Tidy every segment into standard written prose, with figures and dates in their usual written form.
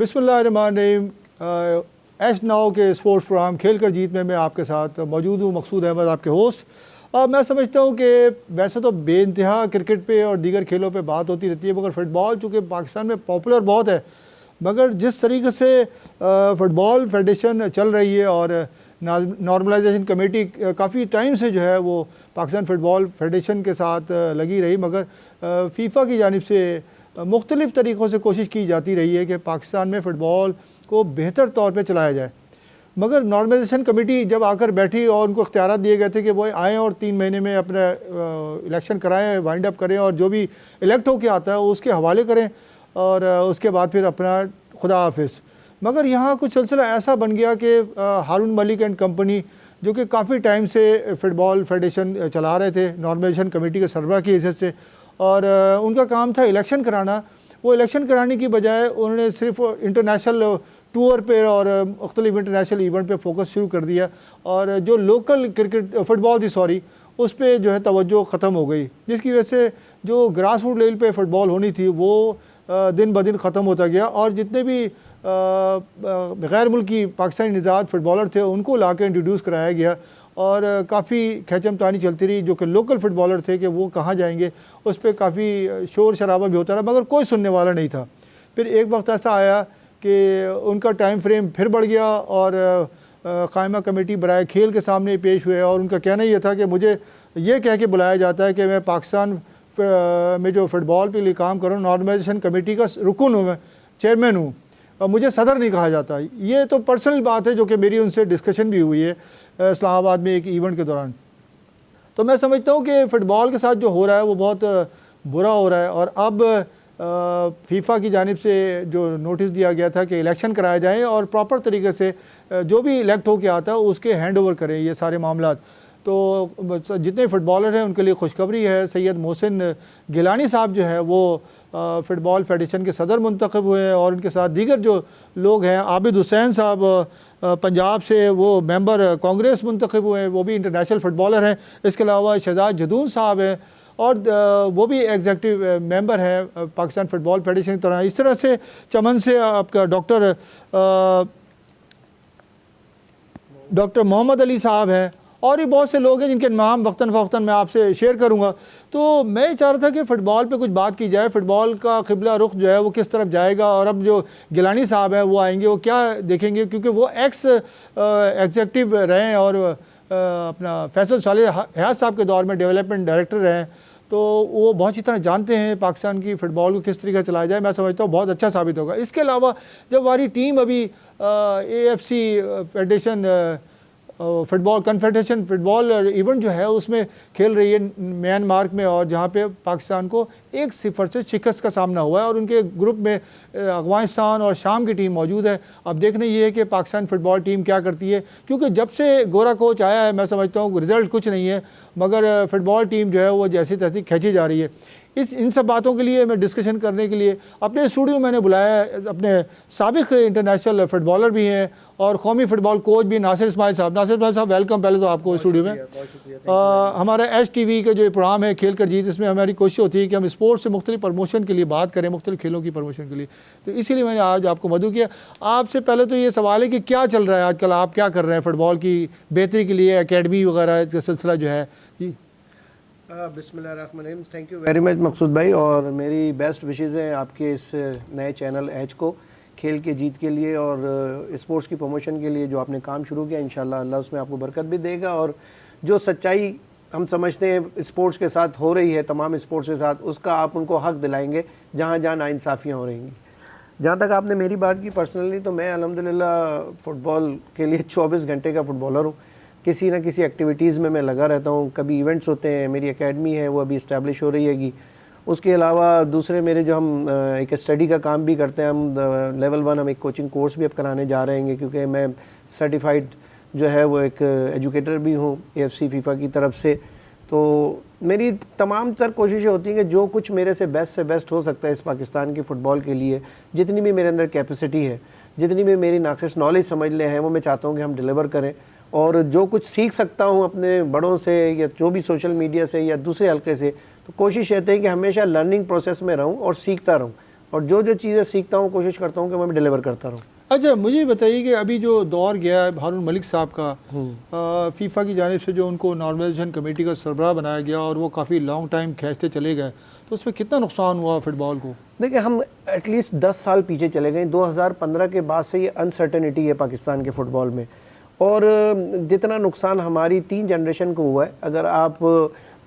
बिस्मिल्लाहिर्रहमानिर्रहीम। H now के sports programme खेल कर जीत में मैं आपके साथ मौजूद हूँ, मकसूद अहमद आपके होस्ट। मैं समझता हूँ कि वैसे तो बेइंतहा क्रिकेट पे और दीगर खेलों पे बात होती रहती है, मगर फ़ुटबॉल चूँकि पाकिस्तान में पॉपुलर बहुत है, मगर जिस तरीके से फ़ुटबॉल फेडरेशन चल रही है और नॉर्मलाइजेशन कमेटी काफ़ी टाइम से जो है वो पाकिस्तान फ़ुटबॉल फेडरेशन के साथ लगी रही, मगर फ़ीफ़ा की जानिब से मुख्तलिफ़ तरीक़ों से कोशिश की जाती रही है कि पाकिस्तान में फ़ुटबॉल को बेहतर तौर पे चलाया जाए। मगर नॉर्मलाइजेशन कमेटी जब आकर बैठी और उनको इख्तियारात दिए गए थे कि वो आएँ और 3 महीने में अपना इलेक्शन कराएँ, वाइंड अप करें और जो भी इलेक्ट होकर आता है उसके हवाले करें और उसके बाद फिर अपना खुदा हाफिज़। मगर यहाँ कुछ सिलसिला ऐसा बन गया कि हारून मलिक एंड कंपनी, जो कि काफ़ी टाइम से फ़ुटबॉल फेडरेशन चला रहे थे नॉर्मलाइजेशन कमेटी के सरबराह की हैसियत से, और उनका काम था इलेक्शन कराना। वो इलेक्शन कराने की बजाय उन्होंने सिर्फ इंटरनेशनल टूर पे और मुख्तलिफ इंटरनेशनल इवेंट पे फोकस शुरू कर दिया, और जो लोकल क्रिकेट फ़ुटबॉल थी सॉरी उस पर जो है तवज्जो ख़त्म हो गई, जिसकी वजह से जो ग्रास रूट लेवल पे फ़ुटबॉल होनी थी वो दिन ब दिन ख़त्म होता गया। और जितने भी गैर मुल्की पाकिस्तानी निज़ाद फ़ुटबॉलर थे उनको ला के इंट्रोड्यूस कराया गया, और काफ़ी खैचमतानी चलती रही। जो कि लोकल फ़ुटबॉलर थे कि वो कहाँ जाएंगे, उस पर काफ़ी शोर शराबा भी होता रहा, मगर कोई सुनने वाला नहीं था। फिर एक वक्त ऐसा आया कि उनका टाइम फ्रेम फिर बढ़ गया और कायमा कमेटी बराए खेल के सामने पेश हुए, और उनका कहना ये था कि मुझे ये कह के बुलाया जाता है कि मैं पाकिस्तान में जो फ़ुटबॉल के लिए काम कर रहा हूँ, नॉर्मलाइजेशन कमेटी का रुकन हूँ, मैं चेयरमैन हूँ, और मुझे सदर नहीं कहा जाता। ये तो पर्सनल बात है जो कि मेरी उनसे डिस्कशन भी हुई है इस्लामाबाद में एक इवेंट के दौरान। तो मैं समझता हूँ कि फ़ुटबॉल के साथ जो हो रहा है वो बहुत बुरा हो रहा है, और अब फ़ीफ़ा की जानिब से जो नोटिस दिया गया था कि इलेक्शन कराए जाएँ और प्रॉपर तरीके से जो भी इलेक्ट होकर आता है उसके हैंड ओवर करें ये सारे मामला। तो जितने फ़ुटबॉलर हैं उनके लिए खुशखबरी है। सैयद मोहसिन गिलानी साहब जो है वो फ़ुटबॉल फेडरेशन के सदर मुंतखब हुए हैं, और उनके साथ दीगर जो लोग हैं, आबिद हुसैन साहब पंजाब से वो मेंबर कांग्रेस मुंतखब हुए हैं, वो भी इंटरनेशनल फ़ुटबॉलर हैं। इसके अलावा शहजाद जदून साहब हैं और वो भी एग्जीक्यूटिव मेंबर हैं पाकिस्तान फ़ुटबॉल फेडरेशन की तरह। इस तरह से चमन से आपका डॉक्टर मोहम्मद अली साहब हैं, और भी बहुत से लोग हैं जिनके नाम वक्तन फ़वक्तन मैं आपसे शेयर करूंगा। तो मैं चाह रहा था कि फ़ुटबॉल पे कुछ बात की जाए, फ़ुटबॉल का क़िबला रुख जो है वो किस तरफ जाएगा, और अब जो गिलानी साहब हैं वो आएंगे, वो क्या देखेंगे, क्योंकि वो एग्जीक्यूटिव रहे हैं और अपना फैसल सालेह हयात साहब के दौर में डेवलपमेंट डायरेक्टर रहे हैं, तो वो बहुत अच्छी तरह जानते हैं पाकिस्तान की फ़ुटबॉल को किस तरीके चलाया जाए। मैं समझता हूँ बहुत अच्छा साबित होगा। इसके अलावा जब हमारी टीम अभी AFC federation football confederation football event जो है उसमें खेल रही है म्यांमार में, और जहाँ पे पाकिस्तान को 1-0 से शिकस्त का सामना हुआ है, और उनके ग्रुप में अफ़गानिस्तान और शाम की टीम मौजूद है। अब देखना ये है कि पाकिस्तान फ़ुटबॉल टीम क्या करती है, क्योंकि जब से गोरा कोच आया है मैं समझता हूँ रिज़ल्ट कुछ नहीं है, मगर फ़ुटबॉल टीम जो है वो जैसी तैसी खींची जा रही है। इन सब बातों के लिए मैं डिस्कशन करने के लिए अपने स्टूडियो मैंने बुलाया है अपने साबिक़ इंटरनेशनल फ़ुटबॉलर भी हैं और कौमी फ़ुटबॉल कोच भी नासिर इस्माइल साहब। नासिर इस्माइल साहब वेलकम पहले तो आपको स्टूडियो में। हमारा HTV का जो प्रोग्राम है खेल कर जीत, इसमें हमारी कोशिश होती है कि हम स्पोर्ट्स से मुख्तलिफ प्रमोशन के लिए बात करें, मुख्तलिफ खेलों की प्रमोशन के लिए, तो इसीलिए मैंने आज आपको मदऊ किया। आपसे पहले तो ये सवाल है कि क्या चल रहा है आजकल, आप क्या कर रहे हैं फ़ुटबॉल की बेहतरी के लिए, अकेडमी वगैरह का सिलसिला जो है जी? बिस्मिल्लाहिर्रहमानिर्रहीम। थैंक यू वेरी मच मकसूद भाई, और मेरी बेस्ट विशेज़ हैं आपके इस नए चैनल एच को खेल के जीत के लिए और स्पोर्ट्स की प्रमोशन के लिए जो आपने काम शुरू किया। इंशाल्लाह अल्लाह उसमें आपको बरकत भी देगा, और जो सच्चाई हम समझते हैं स्पोर्ट्स के साथ हो रही है, तमाम स्पोर्ट्स के साथ, उसका आप उनको हक दिलाएंगे जहाँ जहाँ नाइंसाफ़ियाँ हो रही। जहाँ तक आपने मेरी बात की पर्सनली, तो मैं अल्हम्दुलिल्लाह फ़ुटबॉल के लिए 24 घंटे का फ़ुटबॉलर हूँ। किसी ना किसी एक्टिविटीज़ में मैं लगा रहता हूँ। कभी इवेंट्स होते हैं, मेरी एकेडमी है वो अभी इस्टेब्लिश हो रही हैगी। उसके अलावा दूसरे मेरे जो हम एक स्टडी का काम भी करते हैं, हम लेवल 1 हम एक कोचिंग कोर्स भी अब कराने जा रहे हैं, क्योंकि मैं सर्टिफाइड जो है वो एक एजुकेटर भी हूँ AFC फ़ीफ़ा की तरफ से। तो मेरी तमाम तर कोशिशें होती हैं कि जो कुछ मेरे से बेस्ट हो सकता है इस पाकिस्तान की फ़ुटबॉल के लिए, जितनी भी मेरे अंदर कैपेसिटी है, जितनी भी मेरी नाक़िस नॉलेज समझ ले हैं, वो मैं चाहता हूँ कि हम डिलीवर करें। और जो कुछ सीख सकता हूँ अपने बड़ों से या जो भी सोशल मीडिया से या दूसरे हल्के से, तो कोशिश रहती है कि हमेशा लर्निंग प्रोसेस में रहूँ और सीखता रहूँ। और जो जो चीज़ें सीखता हूँ कोशिश करता हूँ कि मैं डिलीवर करता रहूँ। अच्छा, मुझे बताइए कि अभी जो दौर गया है हारून मलिक साहब का, फीफा की जानिब से जो उनको नॉर्मलाइजेशन कमेटी का सरबराह बनाया गया और वो काफ़ी लॉन्ग टाइम खींचते चले गए, तो उसमें कितना नुकसान हुआ फुटबॉल को? देखिए, हम एटलीस्ट 10 साल पीछे चले गए। 2015 के बाद से ये अनसर्टेनिटी है पाकिस्तान के फ़ुटबॉल में, और जितना नुकसान हमारी 3 जनरेशन को हुआ है, अगर आप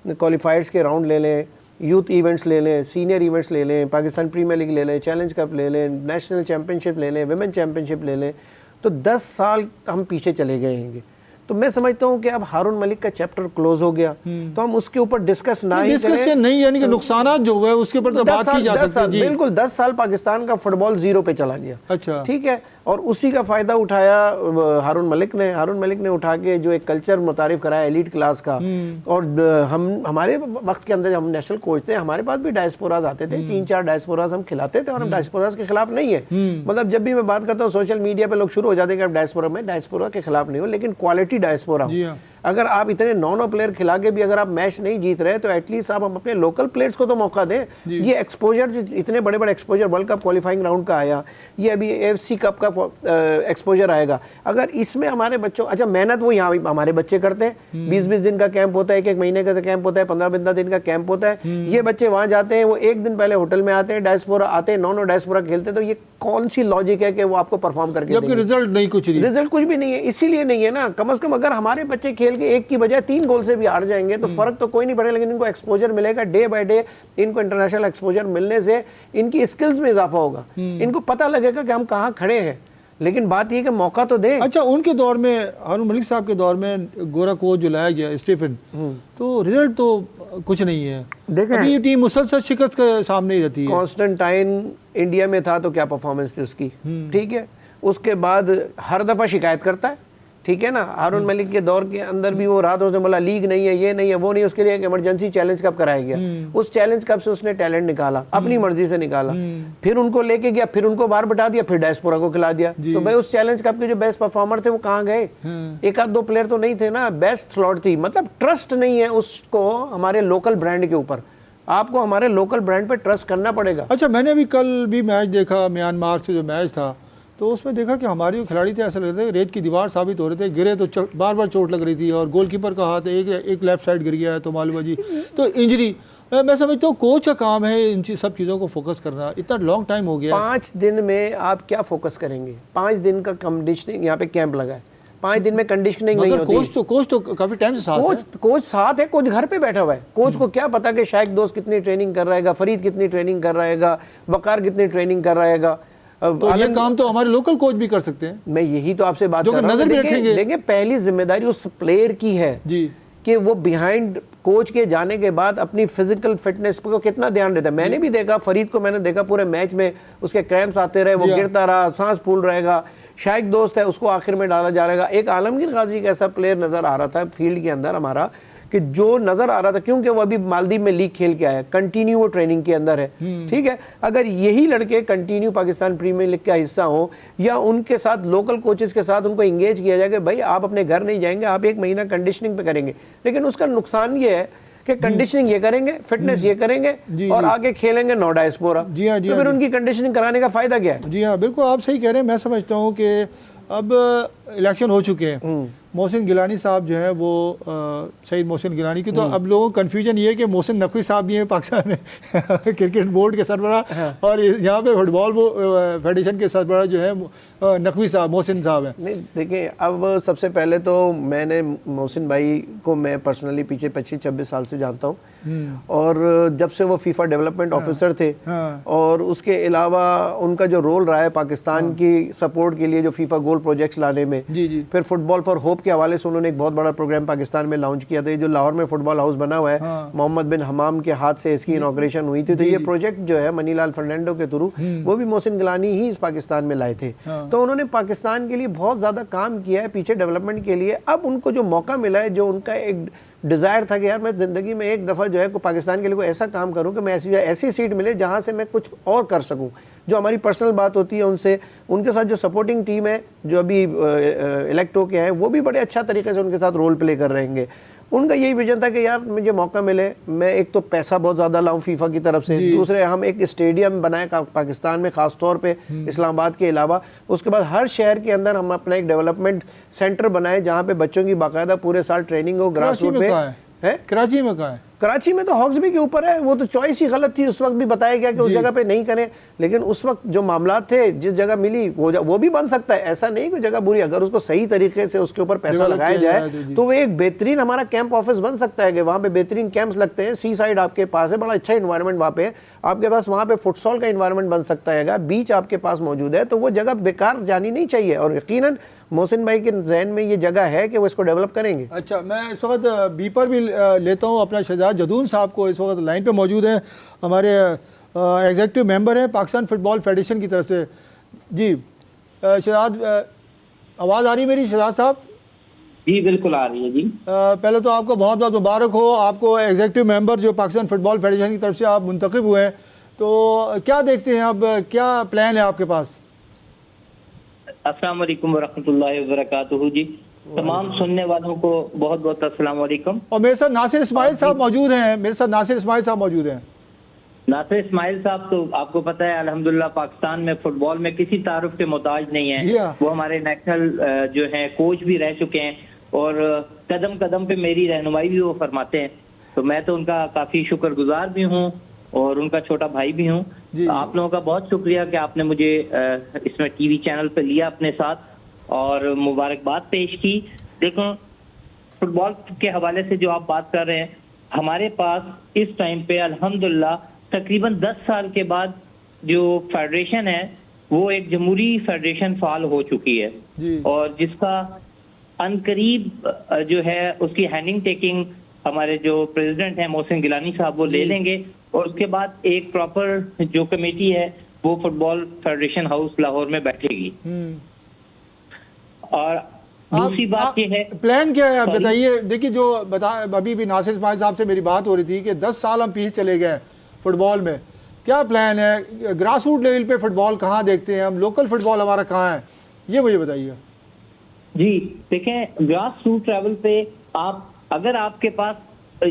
क्वालिफायर्स के राउंड ले लें, यूथ इवेंट्स ले लें, सीनियर इवेंट्स ले लें, पाकिस्तान प्रीमियर लीग ले लें, चैलेंज कप ले लें, नेशनल चैम्पियनशिप ले लें, विमेन चैम्पियनशिप ले लें, तो 10 साल हम पीछे चले गए हैं। तो मैं समझता हूँ कि अब हारून मलिक का चैप्टर क्लोज हो गया, तो हम उसके ऊपर डिस्कस ना ही करें। नहीं, यानी कि नुकसान जो हुए उसके ऊपर तो बात की जा सकती है। बिल्कुल, 10 साल पाकिस्तान का फुटबॉल जीरो पे चला गया। अच्छा, ठीक है, और उसी का फ़ायदा उठाया हारून मलिक ने उठा के जो एक कल्चर मुतारिफ कराया एलीट क्लास का। और हमारे वक्त के अंदर जब हम नेशनल कोच थे, हमारे पास भी डायस्पोराज आते थे, 3-4 डायस्पोराज हम खिलाते थे, और हम डायस्पोराज के खिलाफ नहीं है। मतलब जब भी मैं बात करता हूँ सोशल मीडिया पे लोग शुरू हो जाते हैं कि आप डायस्पोरा, में डायस्पोरा के खिलाफ नहीं हो, लेकिन क्वालिटी डायस्पोरा हो। अगर आप इतने नॉन प्लेयर खिला के भी अगर आप मैच नहीं जीत रहे, तो एटलीस्ट आप अपने लोकल प्लेयर्स को तो मौका दें। ये एक्सपोजर, इतने बड़े बड़े exposure world cup qualifying round का आया, ये अभी AFC कप का एक्सपोजर आएगा, अगर इसमें हमारे बच्चों, अच्छा मेहनत वो यहाँ हमारे बच्चे करते हैं, 20-20 दिन का कैंप होता है, 1-1 महीने का कैंप होता है, 15-15 दिन का कैंप होता है, ये बच्चे वहाँ जाते हैं, वो 1 दिन पहले होटल में आते हैं, डायस्पोरा आते हैं, नॉन डायस्पोरा खेलते हैं, तो ये कौन सी लॉजिक है कि वो आपको परफॉर्म करके देंगे? रिजल्ट नहीं, रिजल्ट कुछ भी नहीं है। इसीलिए नहीं है ना, कम से कम अगर हमारे बच्चे खेल के 1 की बजाय 3 गोल से भी हार जाएंगे तो फर्क तो कोई नहीं पड़ेगा, लेकिन इनको एक्सपोजर मिलेगा डे बाय डे। इनको इंटरनेशनल एक्सपोजर मिलने से इनकी स्किल्स में इजाफा होगा, इनको पता लगेगा कि हम कहाँ खड़े हैं। लेकिन बात ये कि मौका तो दे। अच्छा, उनके दौर में, हारून मलिक साहब के दौर में गोरा कोच जो लाया गया स्टीफन, तो रिजल्ट तो कुछ नहीं है। देखें, अभी ये टीम मुसलसल शिकस्त के सामने ही रहती है। कॉन्स्टेंटाइन इंडिया में था तो क्या परफॉर्मेंस थी उसकी, ठीक है। उसके बाद हर दफा शिकायत करता है, ठीक है ना। हारून मलिक के दौर के अंदर भी वो रात उसने बोला लीग नहीं है, ये नहीं है, वो नहीं, उसके लिए एक इमरजेंसी चैलेंज कप कराया गया। उस चैलेंज कप से उसने टैलेंट निकाला, अपनी मर्जी से निकाला, फिर उनको लेके गया, फिर उनको बाहर बिठा दिया, फिर डायस्पोरा को खिला दिया। तो भाई उस चैलेंज कप के जो बेस्ट परफॉर्मर थे वो कहाँ गए? 1-2 प्लेयर तो नहीं थे ना, बेस्ट स्लॉट थी। मतलब ट्रस्ट नहीं है उसको हमारे लोकल ब्रांड के ऊपर, आपको हमारे लोकल ब्रांड पे ट्रस्ट करना पड़ेगा। अच्छा, मैंने अभी कल भी मैच देखा, म्यांमार से जो मैच था, तो उसमें देखा कि हमारे जो खिलाड़ी थे ऐसा लग रहा था रेत की दीवार साबित हो रहे थे, गिरे तो बार बार चोट लग रही थी, और गोलकीपर का हाथ एक लेफ्ट साइड गिर गया है तो मालूम जी, तो इंजरी। मैं समझता हूँ कोच का काम है इन सब चीज़ों को फोकस करना, इतना लॉन्ग टाइम हो गया। 5 दिन में आप क्या फोकस करेंगे? 5 दिन का कंडीशनिंग यहाँ पे कैंप लगा है, 5 दिन में कंडीशनिंग नहीं होती। कोच तो काफी टाइम से साथ है। कोच साथ है, कोच घर पे बैठा हुआ है। कोच को क्या पता कि शायद दोस्त कितनी ट्रेनिंग कर रहेगा, फरीद कितनी ट्रेनिंग कर रहेगा, वकार कितनी ट्रेनिंग कर रहेगा। तो ये काम तो हमारे लोकल कोच भी कर सकते हैं। मैं यही तो आपसे बात कर रहा हूं। नजर भी रखेंगे। देखिए, पहली जिम्मेदारी उस प्लेयर की है जी, कि वो बिहाइंड कोच के जाने के बाद अपनी फिजिकल फिटनेस को कितना ध्यान देता है। मैंने भी देखा, फरीद को मैंने देखा पूरे मैच में उसके क्रैम्प्स आते रहे, वो गिरता रहा, सांस फूल रहेगा। शायद दोस्त है, उसको आखिर में डाला जा रहेगा। एक आलमगीर गाजी का ऐसा प्लेयर नजर आ रहा था फील्ड के अंदर हमारा, कि जो नजर आ रहा था, क्योंकि वो अभी मालदीव में लीग खेल के आया, कंटिन्यू वो ट्रेनिंग के अंदर है, ठीक है। अगर यही लड़के कंटिन्यू पाकिस्तान प्रीमियर लीग का हिस्सा हो, या उनके साथ लोकल कोचेस के साथ उनको इंगेज किया जाए कि भाई आप अपने घर नहीं जाएंगे, आप 1 महीना कंडीशनिंग पे करेंगे, लेकिन उसका नुकसान ये है कि कंडीशनिंग ये करेंगे, फिटनेस ये करेंगे, और आगे खेलेंगे नो डायस्पोरा। तो फिर उनकी कंडीशनिंग कराने का फायदा क्या है? जी हाँ, बिल्कुल आप सही कह रहे हैं। मैं समझता हूँ कि अब इलेक्शन हो चुके हैं, मोहसिन गिलानी साहब जो है वो सईद मोहसिन गिलानी की, तो अब लोगों को कन्फ्यूजन ये है कि मोहसिन नकवी साहब भी हैं पाकिस्तान में क्रिकेट बोर्ड के सरबराह, और यहाँ पे फुटबॉल फेडरेशन के सरबराह जो है नकवी साहब, मोहसिन साहब हैं। नहीं, देखिए, अब सबसे पहले तो मैंने मोहसिन भाई को मैं पर्सनली पीछे 25-26 साल से जानता हूँ, और जब से वो फीफा डेवलपमेंट ऑफिसर थे, और उसके अलावा उनका जो रोल रहा है पाकिस्तान की सपोर्ट के लिए, जो फीफा गोल प्रोजेक्ट्स लाने में, फिर फुटबॉल फॉर होप के हवाले से उन्होंने एक बहुत बड़ा प्रोग्राम पाकिस्तान में लॉन्च किया था। जो लाहौर में फुटबॉल हाउस बना हुआ है, मोहम्मद बिन हमाम के हाथ से इसकी इनॉग्रेशन हुई थी। तो ये प्रोजेक्ट जो है मनीलाल फर्नांडो के थ्रू, वो भी मोहसिन गिलानी ही इस पाकिस्तान में लाए थे। तो उन्होंने पाकिस्तान के लिए बहुत ज्यादा काम किया है पीछे डेवलपमेंट के लिए। अब उनको जो मौका मिला है, जो उनका एक डिज़ायर था कि यार मैं ज़िंदगी में एक दफ़ा जो है पाकिस्तान के लिए कोई ऐसा काम करूं कि मैं ऐसी सीट मिले जहां से मैं कुछ और कर सकूं, जो हमारी पर्सनल बात होती है उनसे, उनके साथ जो सपोर्टिंग टीम है जो अभी इलेक्ट होके हैं, वो भी बड़े अच्छा तरीके से उनके साथ रोल प्ले कर रहेंगे। उनका यही विजन था कि यार मुझे मौका मिले, मैं एक तो पैसा बहुत ज़्यादा लाऊं फीफा की तरफ से, दूसरे हम एक स्टेडियम बनाए पाकिस्तान में, ख़ास तौर पे इस्लामाबाद के अलावा, उसके बाद हर शहर के अंदर हम अपना एक डेवलपमेंट सेंटर बनाए जहाँ पे बच्चों की बाकायदा पूरे साल ट्रेनिंग हो। ग्रास रूट पे है, कराची में कहाँ है? कराची में तो हॉक्सबी के ऊपर है, वो तो चॉइस ही गलत थी, उस वक्त भी बताया गया कि उस जगह पे नहीं करें, लेकिन उस वक्त जो मामला थे, जिस जगह मिली वो भी बन सकता है, ऐसा नहीं कि जगह बुरी, अगर उसको सही तरीके से उसके ऊपर पैसा लगाया जाए तो वो एक बेहतरीन हमारा कैंप ऑफिस बन सकता है कि वहाँ पे बेहतरीन कैंप्स लगते हैं, सी साइड आपके पास है, बड़ा अच्छा इन्वायरमेंट वहाँ पे है आपके पास, वहाँ पे फुटसॉल का इन्वायरमेंट बन सकता है, बीच आपके पास मौजूद है, तो वो जगह बेकार जानी नहीं चाहिए, और यकीनन मोहसिन भाई के जहन में ये जगह है कि वो इसको डेवलप करेंगे। अच्छा, मैं इस वक्त बी पर भी लेता हूँ अपना शहजाद जदून साहब को, इस वक्त लाइन पे मौजूद हैं, हमारे एग्जीक्यूटिव मेंबर हैं पाकिस्तान फुटबॉल फेडरेशन की तरफ से। जी शहजाद, आवाज़ आ रही है मेरी शहजाद साहब? जी बिल्कुल आ रही है जी। पहले तो आपको बहुत बहुत मुबारक हो, आपको एग्जीक्यूटिव मेंबर जो पाकिस्तान फुटबॉल फेडरेशन की तरफ से आप मुंतखब हुए हैं, तो क्या देखते हैं अब, क्या प्लान है आपके पास? अस्सलाम वालेकुम वरहमतुल्लाहि वबरकातुहू जी, तमाम सुनने वालों को बहुत बहुत अस्सलाम वालेकुम। और मेरे साथ नासिर इस्माइल साहब मौजूद हैं, मेरे साथ नासिर इस्माइल साहब मौजूद हैं। नासिर इस्माइल साहब तो आपको पता है अल्हम्दुलिल्लाह पाकिस्तान में फुटबॉल में किसी तारुफ के मोहताज नहीं है, वो हमारे नेशनल जो है कोच भी रह चुके हैं और कदम कदम पे मेरी रहनुमाई भी वो फरमाते हैं, तो मैं तो उनका काफ़ी शुक्रगुजार भी हूँ और उनका छोटा भाई भी हूँ। आप लोगों का बहुत शुक्रिया कि आपने मुझे इसमें टीवी चैनल पे लिया अपने साथ और मुबारकबाद पेश की। देखो फुटबॉल के हवाले से जो आप बात कर रहे हैं, हमारे पास इस टाइम पे अल्हम्दुलिल्लाह तकरीबन 10 साल के बाद जो फेडरेशन है वो एक जमहूरी फेडरेशन फाल हो चुकी है और जिसका अनकरीब जो है उसकी हैंडिंग टेकिंग हमारे जो प्रेसिडेंट हैं मोहसिन गिलानी साहब वो ले लेंगे और उसके बाद एक प्रॉपर जो कमेटी है वो फुटबॉल फेडरेशन हाउस लाहौर में बैठेगी। और दूसरी बात ये है, प्लान क्या है आप बताइए। देखिए जो अभी भी नासिर इस्माइल साहब से मेरी बात हो रही थी कि 10 साल हम पीछे चले गए फुटबॉल में, क्या प्लान है? ग्रास रूट लेवल पे फुटबॉल कहाँ देखते हैं हम, लोकल फुटबॉल हमारा कहाँ है, ये मुझे बताइए। जी देखें, ग्रास रूट लेवल पे आप अगर आपके पास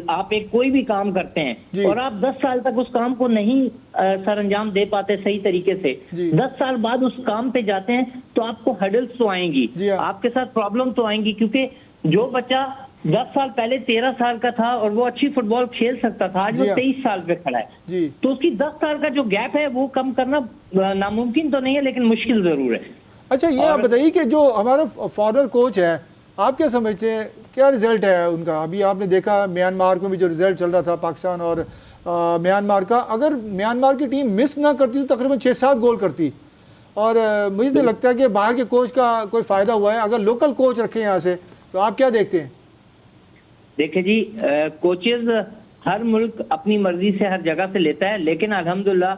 आप एक कोई भी काम करते हैं और आप 10 साल तक उस काम को नहीं सर अंजाम दे पाते सही तरीके से, 10 साल बाद उस काम पे जाते हैं तो आपको हडल्स तो आएंगी, आपके साथ प्रॉब्लम तो आएंगी, क्योंकि जो बच्चा 10 साल पहले 13 साल का था और वो अच्छी फुटबॉल खेल सकता था, आज वो 23 साल पे खड़ा है, तो उसकी 10 साल का जो गैप है वो कम करना नामुमकिन तो नहीं है लेकिन मुश्किल जरूर है। अच्छा, ये आप बताइए कि जो हमारा फॉरनर कोच है, आप क्या समझते हैं क्या रिजल्ट है उनका? अभी आपने देखा म्यांमार में भी जो रिजल्ट चल रहा था पाकिस्तान और म्यांमार का, अगर म्यांमार की टीम मिस ना करती तो तकरीबन 6-7 गोल करती, और मुझे तो लगता है कि बाहर के कोच का कोई फ़ायदा हुआ है। अगर लोकल कोच रखें यहाँ से तो आप क्या देखते हैं? देखिए जी, कोचेज हर मुल्क अपनी मर्जी से हर जगह से लेता है, लेकिन अल्हम्दुलिल्लाह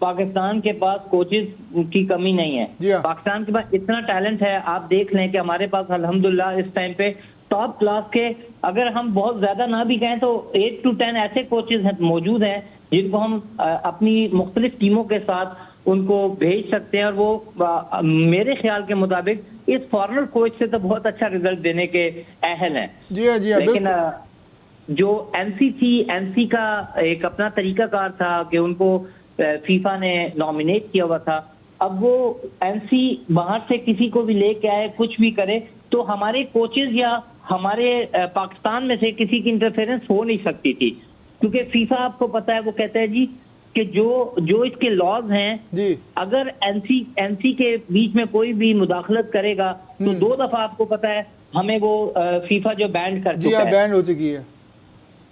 पाकिस्तान के पास कोचेज की कमी नहीं है। पाकिस्तान के पास इतना टैलेंट है, आप देख लें कि हमारे पास अल्हम्दुलिल्लाह इस टाइम पे टॉप क्लास के, अगर हम बहुत ज्यादा ना भी कहें तो 8 to 10 ऐसे कोचेज मौजूद हैं जिनको हम अपनी मुख्तलिफ टीमों के साथ उनको भेज सकते हैं और वो मेरे ख्याल के मुताबिक इस फॉरनर कोच से तो बहुत अच्छा रिजल्ट देने के अहल हैं। जी, लेकिन जो एनसी थी, एनसी का एक अपना तरीकाकार था कि उनको फीफा ने नॉमिनेट किया हुआ था, अब वो एनसी बाहर से किसी को भी लेके आए कुछ भी करे तो हमारे कोचेज या हमारे पाकिस्तान में से किसी की इंटरफेरेंस हो नहीं सकती थी, क्योंकि फीफा आपको पता है वो कहता है जी कि जो इसके लॉज हैं जी, अगर एनसी के बीच में कोई भी मुदाखलत करेगा तो 2 दफा आपको पता है हमें वो फीफा जो बैन कर चुका है, बैन हो चुकी है,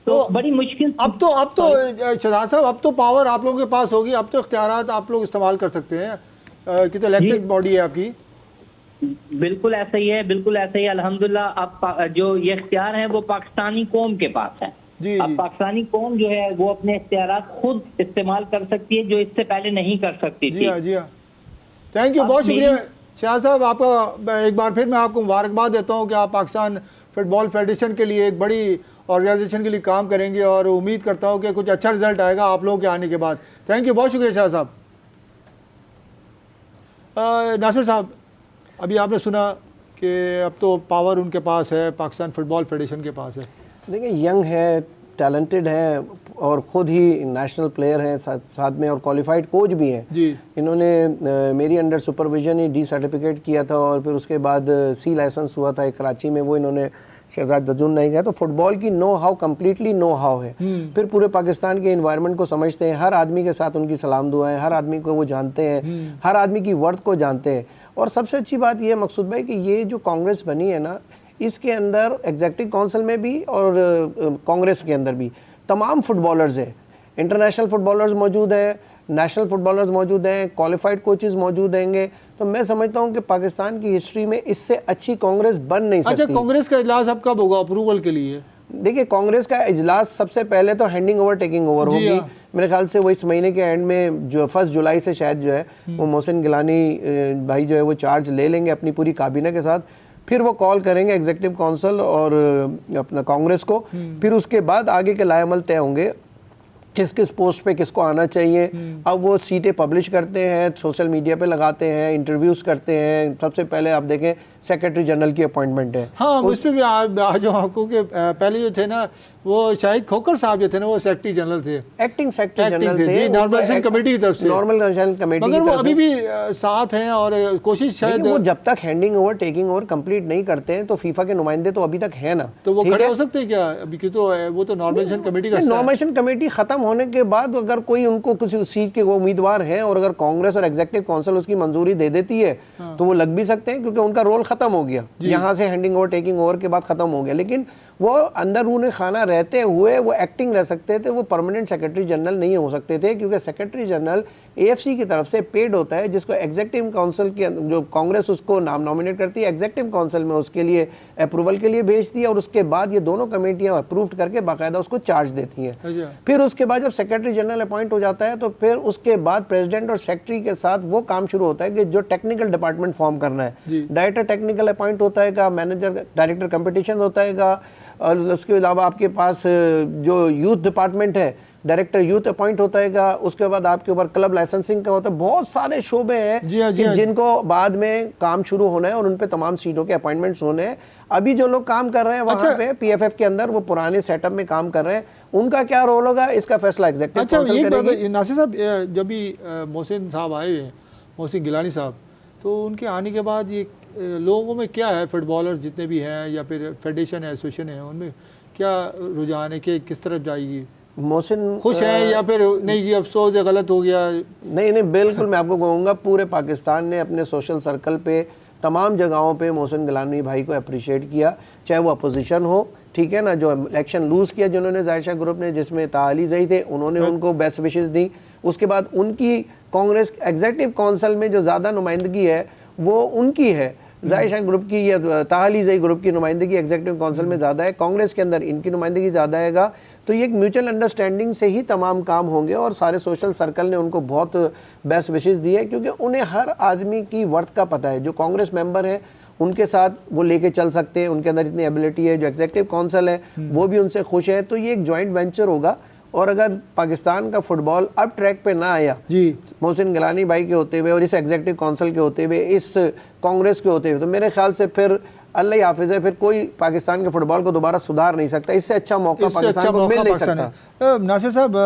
तो बड़ी मुश्किल। अब तो शहजाद साहब अब तो पावर आप लोगों के पास होगी, अब तो इख्तियारात आप लोग इस्तेमाल कर सकते हैं, कि तो इलेक्टेड बॉडी है आपकी। बिल्कुल ऐसा ही है, बिल्कुल ऐसा ही। अल्हम्दुलिल्लाह अब जो ये इख्तियार है वो पाकिस्तानी कौम के पास है। अब पाकिस्तानी कौम जो है वो अपने इख्तियारात खुद इस्तेमाल कर सकती है जो इससे पहले नहीं कर सकती थी। जी हाँ, थैंक यू, बहुत शुक्रिया शाह साहब आपका। एक बार फिर मैं आपको मुबारकबाद देता हूँ कि आप पाकिस्तान फुटबॉल फेडरेशन के लिए एक बड़ी ऑर्गेनाइजेशन के लिए काम करेंगे और उम्मीद करता हूँ कि कुछ अच्छा रिजल्ट आएगा आप लोगों के आने के बाद। थैंक यू, बहुत शुक्रिया शाह साहब। नासिर साहब, अभी आपने सुना कि अब तो पावर उनके पास है, पाकिस्तान फुटबॉल फेडरेशन के पास है, देखिए यंग है, टैलेंटेड है और ख़ुद ही नेशनल प्लेयर हैं साथ में, और क्वालिफाइड कोच भी हैं जी। इन्होंने मेरी अंडर सुपरविजन ही डी सर्टिफिकेट किया था और फिर उसके बाद सी लाइसेंस हुआ था एक कराची में, वो इन्होंने शहजाद दजून नहीं गया। तो फुटबॉल की know how completely know how है। फिर पूरे पाकिस्तान के इन्वायरमेंट को समझते हैं, हर आदमी के साथ उनकी सलाम दुआएं, हर आदमी को वो जानते हैं, हर आदमी की वर्थ को जानते हैं। और सबसे अच्छी बात ये मकसूद भाई कि ये जो कांग्रेस बनी है ना, इसके अंदर एग्जीक्यूटिव काउंसिल में भी और कांग्रेस के अंदर भी तमाम फुटबॉलर्स हैं, इंटरनेशनल फुटबॉलर्स मौजूद हैं, नेशनल फुटबॉलर्स मौजूद हैं, क्वालिफाइड कोचेस मौजूद होंगे। तो मैं समझता हूं कि पाकिस्तान की हिस्ट्री में इससे अच्छी कांग्रेस बन नहीं सकती। अच्छा, कांग्रेस का इजलास अब कब होगा अप्रूवल के लिए? देखिए कांग्रेस का इजलास सबसे पहले तो हैंडिंग ओवर टेकिंग ओवर होगी, मेरे ख्याल से वो इस महीने के एंड में, जो 1 जुलाई से शायद जो है वो मोहसिन गिलानी भाई जो है वो चार्ज ले लेंगे अपनी पूरी काबीना के साथ। फिर वो कॉल करेंगे एग्जीक्यूटिव काउंसिल और अपना कांग्रेस को, फिर उसके बाद आगे के लाएमल तय होंगे किस किस पोस्ट पे किसको आना चाहिए। अब वो सीटें पब्लिश करते हैं, सोशल मीडिया पे लगाते हैं, इंटरव्यूज करते हैं। सबसे पहले आप देखें सेक्रेटरी जनरल की अपॉइंटमेंट है। हाँ, उस पर भी आ जाओ आपको कि पहले जो थे ना वो शाहिद खोकर साहब जो थे ना वो सेक्रेटरी जनरल थे, एक्टिंग सेक्रेटरी जनरल थे नॉर्मलाइजेशन कमेटी की तरफ से, नॉर्मलाइजेशन कमेटी, मगर वो अभी भी साथ हैं और कोशिश शायद वो जब तक handing over taking over complete नहीं करते हैं तो फीफा के नुमाइंदे तो अभी तक है ना, तो वो खड़े हो सकते हैं क्या अभी? क्यों तो वो तो नॉर्मलाइजेशन कमेटी का, नॉर्मलाइजेशन कमेटी खत्म होने के बाद अगर कोई उनको किसी सीट के वो उम्मीदवार हैं और अगर कांग्रेस और एग्जीक्यूटिव काउंसिल उसकी मंजूरी दे देती है तो वो लग भी सकते हैं, क्योंकि उनका रोल खत्म हो गया, यहाँ से हैंडिंग ओवर टेकिंग ओवर के बाद खत्म हो गया। लेकिन वो अंदरूनी खाना रहते हुए वो एक्टिंग रह सकते थे, वो परमानेंट सेक्रेटरी जनरल नहीं हो सकते थे, क्योंकि सेक्रेटरी जनरल एएफसी की तरफ से पेड होता है, जिसको एग्जीक्यूटिव काउंसिल के जो कांग्रेस उसको नाम नॉमिनेट करती है, एग्जीक्यूटिव काउंसिल में उसके लिए अप्रूवल के लिए भेजती है और उसके बाद ये दोनों कमेटियां अप्रूव करके बाकायदा उसको चार्ज देती हैं। फिर उसके बाद जब सेक्रेटरी जनरल अपॉइंट हो जाता है तो फिर उसके बाद प्रेसिडेंट और सेक्रेटरी के साथ वो काम शुरू होता है कि जो टेक्निकल डिपार्टमेंट फॉर्म करना है, डायरेक्टर टेक्निकल अपॉइंट होता है, मैनेजर डायरेक्टर कंपटीशन होता है, और उसके अलावा आपके पास जो यूथ डिपार्टमेंट है डायरेक्टर यूथ अपॉइंट होता है, उसके बाद आपके ऊपर क्लब लाइसेंसिंग का होता है। बहुत सारे शोबे हैं जिनको बाद में काम शुरू होना है और उन पे तमाम सीटों के अपॉइंटमेंट्स होने हैं। अभी जो लोग काम कर रहे हैं वहाँ पे पीएफएफ के अंदर वो पुराने सेटअप में काम कर रहे हैं, उनका क्या रोल होगा इसका फैसला एग्जीक्यूटिव काउंसिल करेगी। नासिर साहब, जब भी मोहसिन साहब आए हुए हैं, मोहसिन गिलानी साहब, तो उनके आने के बाद ये लोगों में क्या है, फुटबॉलर जितने भी हैं या फिर फेडरेशन है, एसोसिएशन है, उनमें क्या रुझान है कि किस तरफ जाएगी? मोहसिन खुश है या फिर नहीं जी अफसोस है, गलत हो गया? नहीं, बिल्कुल मैं आपको कहूँगा पूरे पाकिस्तान ने अपने सोशल सर्कल पे तमाम जगहों पे मोहसिन गिलानी भाई को अप्रिशिएट किया, चाहे वो अपोजिशन हो, ठीक है ना, जो इलेक्शन लूज किया जिन्होंने जाहिर शाह ग्रुप ने, जिसमें ताली जई थे, उन्होंने उनको बेस्ट विशेस दी। उसके बाद उनकी कांग्रेस एग्जीक्यूटिव काउंसिल में जो ज़्यादा नुमाइंदगी है वो उनकी है, जाहिर शाह ग्रुप की या ताली जई ग्रुप की नुमाइंदगी एग्जीक्यूटिव काउंसिल में ज़्यादा है, कांग्रेस के अंदर इनकी नुमाइंदगी ज़्यादा है। तो ये एक म्यूचुअल अंडरस्टैंडिंग से ही तमाम काम होंगे और सारे सोशल सर्कल ने उनको बहुत बेस्ट विशेस दिए, क्योंकि उन्हें हर आदमी की वर्थ का पता है। जो कांग्रेस मेंबर है उनके साथ वो लेके चल सकते हैं, उनके अंदर इतनी एबिलिटी है, जो एग्जीक्यूटिव काउंसिल है वो भी उनसे खुश है। तो ये एक जॉइंट वेंचर होगा और अगर पाकिस्तान का फुटबॉल अब ट्रैक पे ना आया जी मोहसिन गिलानी भाई के होते हुए और इस एग्जीक्यूटिव काउंसिल के होते हुए, इस कांग्रेस के होते हुए, तो मेरे ख्याल से फिर अल्लाह हाफिज है, फिर कोई पाकिस्तान के फुटबॉल को दोबारा सुधार नहीं सकता। इससे अच्छा मौका पाकिस्तान को मिल नहीं सकता। नासिर साहब,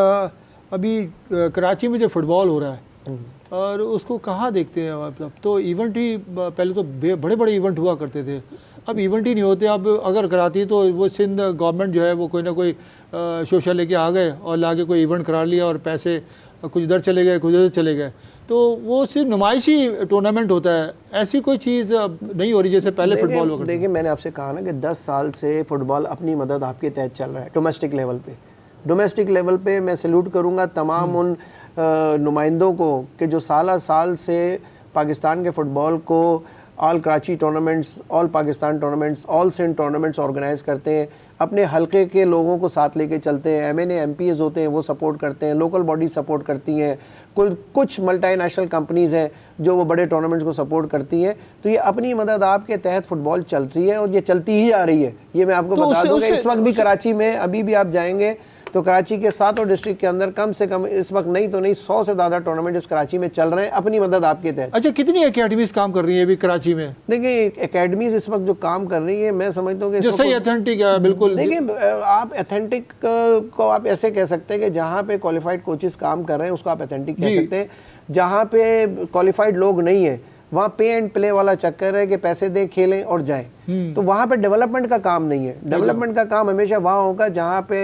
अभी कराची में जो फुटबॉल हो रहा है और उसको कहाँ देखते हैं आप? अब तो इवेंट ही, पहले तो बड़े बड़े इवेंट हुआ करते थे, अब इवेंट ही नहीं होते। अब अगर कराती तो वो सिंध गवर्नमेंट जो है वो कोई ना कोई सोशल लेके आ गए और लाके कोई इवेंट करा लिया और पैसे कुछ इधर चले गए कुछ इधर चले गए, तो वो सिर्फ नुमाइशी टूर्नामेंट होता है। ऐसी कोई चीज़ अब नहीं हो रही जैसे पहले फुटबॉल हुआ। देखिए मैंने आपसे कहा ना कि 10 साल से फुटबॉल अपनी मदद आपके तहत चल रहा है डोमेस्टिक लेवल पे। डोमेस्टिक लेवल पे मैं सैल्यूट करूँगा तमाम उन नुमाइंदों को कि जो साल से पाकिस्तान के फ़ुटबॉल को all Karachi tournaments, all Pakistan tournaments, all Sindh tournaments organize करते हैं, अपने हलके के लोगों को साथ लेके चलते हैं, एमएनए एमपीएस होते हैं वो सपोर्ट करते हैं, लोकल बॉडी सपोर्ट करती हैं, कुछ मल्टीनेशनल कंपनीज़ हैं जो वो बड़े टूर्नामेंट्स को सपोर्ट करती हैं। तो ये अपनी मदद आपके तहत फुटबॉल चल रही है और ये चलती ही आ रही है। ये मैं आपको बता दूँ कि इस वक्त भी कराची में अभी भी आप जाएंगे तो कराची के 7 डिस्ट्रिक्ट के अंदर कम से कम इस वक्त नहीं तो नहीं 100 से ज़्यादा टूर्नामेंट इस कराची में चल रहे हैं अपनी मदद आपके तहत। अच्छा, कितनी एकेडमीज काम कर रही है अभी कराची में? देखिए एकेडमीज इस वक्त जो काम कर रही है, मैं समझता हूँ कि जो सही ऑथेंटिक है, बिल्कुल। देखिए आप ऑथेंटिक को आप ऐसे कह सकते हैं कि जहाँ पे क्वालिफाइड कोचेस काम कर रहे हैं उसको आप ऑथेंटिक कह सकते हैं। जहाँ पे क्वालिफाइड लोग नहीं है वहाँ पे एंड प्ले वाला चक्कर है कि पैसे दें, खेलें और जाएं, तो वहाँ पे डेवलपमेंट का काम नहीं है। डेवलपमेंट का काम हमेशा वहाँ होगा जहाँ पे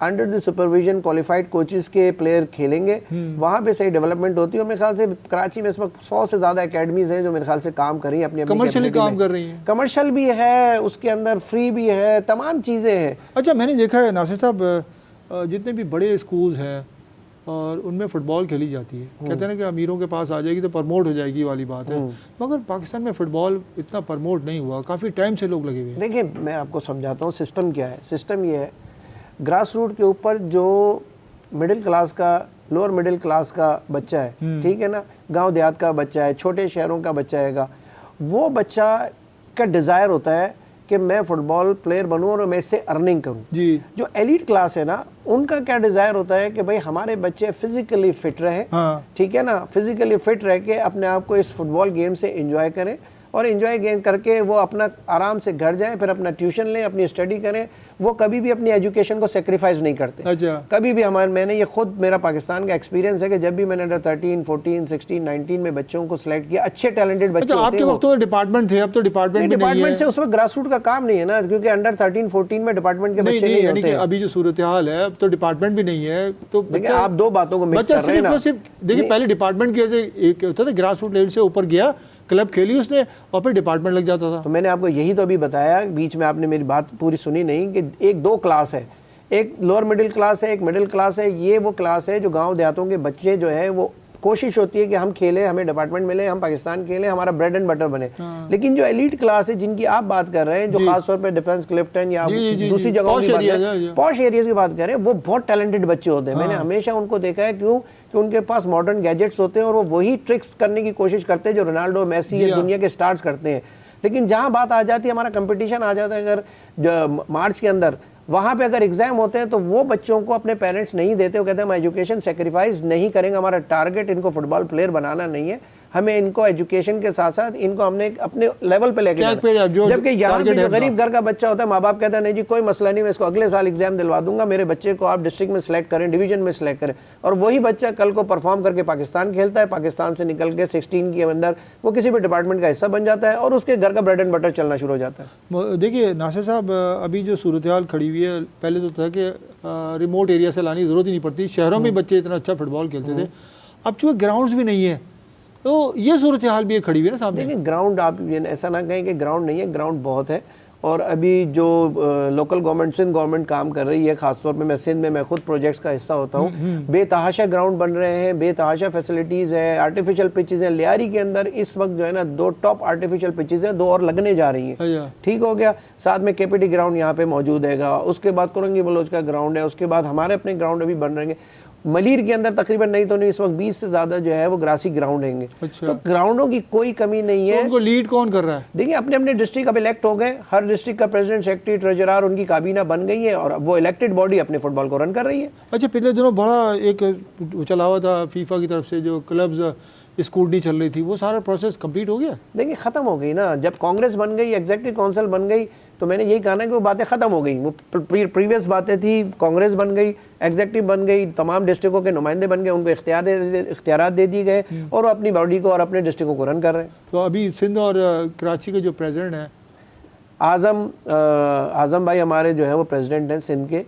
under the supervision qualified coaches के प्लेयर खेलेंगे, वहाँ पे सही डेवलपमेंट होती है। और मेरे ख्याल से कराची में इस वक्त 100 से ज़्यादा एकेडमीज हैं जो मेरे ख्याल से काम कर रही हैं, अपनी कमर्शियली काम कर रही हैं। कमर्शियल भी है, उसके अंदर फ्री भी है, तमाम चीज़ें हैं। अच्छा, मैंने देखा है नासिर साहब, जितने भी बड़े स्कूल्स हैं और उनमें फ़ुटबॉल खेली जाती है, कहते हैं ना कि अमीरों के पास आ जाएगी तो प्रमोट हो जाएगी वाली बात है, मगर पाकिस्तान में फ़ुटबॉल इतना प्रमोट नहीं हुआ, काफ़ी टाइम से लोग लगे हुए हैं। देखिए मैं आपको समझाता हूँ सिस्टम क्या है। सिस्टम ये है, ग्रास रूट के ऊपर जो मिडिल क्लास का, लोअर मिडिल क्लास का बच्चा है, ठीक है ना, गांव देहात का बच्चा है, छोटे शहरों का बच्चा है, वो बच्चा का डिज़ायर होता है कि मैं फुटबॉल प्लेयर बनूं और मैं इससे अर्निंग करूं। जी। जो एलीट क्लास है ना, उनका क्या डिज़ायर होता है कि भाई हमारे बच्चे फिजिकली फिट रहे, ठीक है ना, फिजिकली फिट रह के अपने आप को इस फुटबॉल गेम से एंजॉय करें और एंजॉय गेम करके वो अपना आराम से घर जाएं, फिर अपना ट्यूशन लें, अपनी स्टडी करें। वो कभी भी अपनी एजुकेशन को सेक्रीफाइस नहीं करते। अच्छा। कभी भी मैंने ये खुद, मेरा पाकिस्तान का एक्सपीरियंस है कि जब भी मैंने अंडर 13, 14, 16, 19 में बच्चों को सिलेक्ट किया, अच्छे टैलेंटेड बच्चे होते हैं। आपके वक्त तो डिपार्टमेंट थे, अब तो डिपार्टमेंट से उस वक्त ग्रास रूट का काम नहीं है ना, क्योंकि अंडर 13, 14 में डिपार्टमेंट के बच्चे नहीं होते। अभी जो सूरत हाल है, अब तो डिपार्टमेंट भी नहीं है। तो देखिए आप दो बातों को मिक्स कर रहे हैं ना। देखिए पहले डिपार्टमेंट की एक होता था, ग्रास रूट लेवल से ऊपर गया, क्लब खेली उसने और फिर डिपार्टमेंट लग जाता था। तो मैंने आपको यही तो अभी बताया, बीच में आपने मेरी बात पूरी सुनी नहीं, कि एक दो क्लास है, एक लोअर मिडिल क्लास है, एक मिडिल क्लास है। ये वो क्लास है जो गांव देहातों के बच्चे जो है, वो कोशिश होती है कि हम खेलें, हमें डिपार्टमेंट मिले, हम पाकिस्तान खेलें, हमारा ब्रेड एंड बटर बने। लेकिन जो एलीट क्लास है जिनकी आप बात कर रहे हैं, जो खासतौर पे डिफेंस, क्लिफ्टन या दूसरी जगहों की बात, पॉश एरियाज की बात करें, वो बहुत टैलेंटेड बच्चे होते हैं। मैंने हमेशा उनको देखा है, क्यों कि उनके पास मॉडर्न गैजेट्स होते हैं और वो वही ट्रिक्स करने की कोशिश करते हैं जो रोनाल्डो, मेसी ये दुनिया के स्टार्स करते हैं। लेकिन जहां बात आ जाती है, हमारा कंपटीशन आ जाता है अगर मार्च के अंदर, वहां पे अगर एग्जाम होते हैं तो वो बच्चों को अपने पेरेंट्स नहीं देते। वो कहते हैं हम एजुकेशन सेक्रीफाइस नहीं करेंगे, हमारा टारगेट इनको फुटबॉल प्लेयर बनाना नहीं है, हमें इनको एजुकेशन के साथ साथ इनको हमने अपने लेवल पे लेके जाना। जबकि यहाँ पे जो गरीब घर का बच्चा होता है, माँ बाप कहता है नहीं जी कोई मसला नहीं, मैं इसको अगले साल एग्जाम दिलवा दूंगा, मेरे बच्चे को आप डिस्ट्रिक्ट में सिलेक्ट करें, डिवीजन में सिलेक्ट करें। और वही बच्चा कल को परफॉर्म करके पाकिस्तान खेलता है, पाकिस्तान से निकल के 16 के अंदर वो किसी भी डिपार्टमेंट का हिस्सा बन जाता है और उसके घर का ब्रेड एंड बटर चलना शुरू हो जाता है। देखिए नासिर साहब, अभी जो सूरत हाल खड़ी हुई है, पहले तो था कि रिमोट एरिया से लाने की ज़रूरत ही नहीं पड़ती, शहरों में बच्चे इतना अच्छा फुटबॉल खेलते थे। अब चूँकि ग्राउंड्स भी नहीं है, तो ये सूरत हाल भी खड़ी हुई है ना सामने। देखिए ग्राउंड, आप ऐसा ना कहें कि ग्राउंड नहीं है, ग्राउंड बहुत है। और अभी जो लोकल गवर्नमेंट, सिंध गवर्नमेंट काम कर रही है, खासतौर पे मैं सिंध में, मैं खुद प्रोजेक्ट्स का हिस्सा होता हूँ, बेतहाशा ग्राउंड बन रहे हैं, बेतहाशा फैसिलिटीज़ है, आर्टिफिशियल पिचेज़ हैं। लियारी के अंदर इस वक्त जो है ना 2 टॉप आर्टिफिशियल पिचेज़ हैं, 2 और लगने जा रही हैं, ठीक हो गया। साथ में केपीटी ग्राउंड यहाँ पे मौजूद है, उसके बाद कुरंगी बलोच का ग्राउंड है, उसके बाद हमारे अपने ग्राउंड अभी बन रहे हैं। मलीर के अंदर तकरीबन नहीं तो नहीं इस वक्त 20 से ज़्यादा जो है वो ग्रासी ग्राउंड हैंगे। अच्छा। तो ग्राउंडों की कोई कमी नहीं है। तो उनको लीड कौन कर रहा है? देखिए अपने अपने डिस्ट्रिक्ट अब इलेक्ट हो गए, हर डिस्ट्रिक्ट का प्रेसिडेंट, सेक्रेटरी, ट्रेजरर, उनकी काबीना बन गई है और वो इलेक्टेड बॉडी अपने फुटबॉल को रन कर रही है। अच्छा, पिछले दिनों बड़ा एक चला हुआ था फीफा की तरफ से, जो क्लब्स स्कूटनी चल रही थी, वो सारा प्रोसेस कंप्लीट हो गया? देखिए ख़त्म हो गई ना, जब कांग्रेस बन गई, एग्जीक्यूटिव काउंसिल बन गई, तो मैंने यही कहा ना कि वो बातें ख़त्म हो गई। वो प्रीवियस बातें थी, कांग्रेस बन गई, एग्जीक्यूटिव बन गई, तमाम डिस्ट्रिक्टों के नुमाइंदे बन गए, उनको इख्तियारात दे दिए गए और वो अपनी बॉडी को और अपने डिस्ट्रिक्टों को रन कर रहे हैं। तो अभी सिंध और कराची के जो प्रेसिडेंट हैं, आज़म भाई हमारे जो है वो प्रेसिडेंट हैं सिंध के,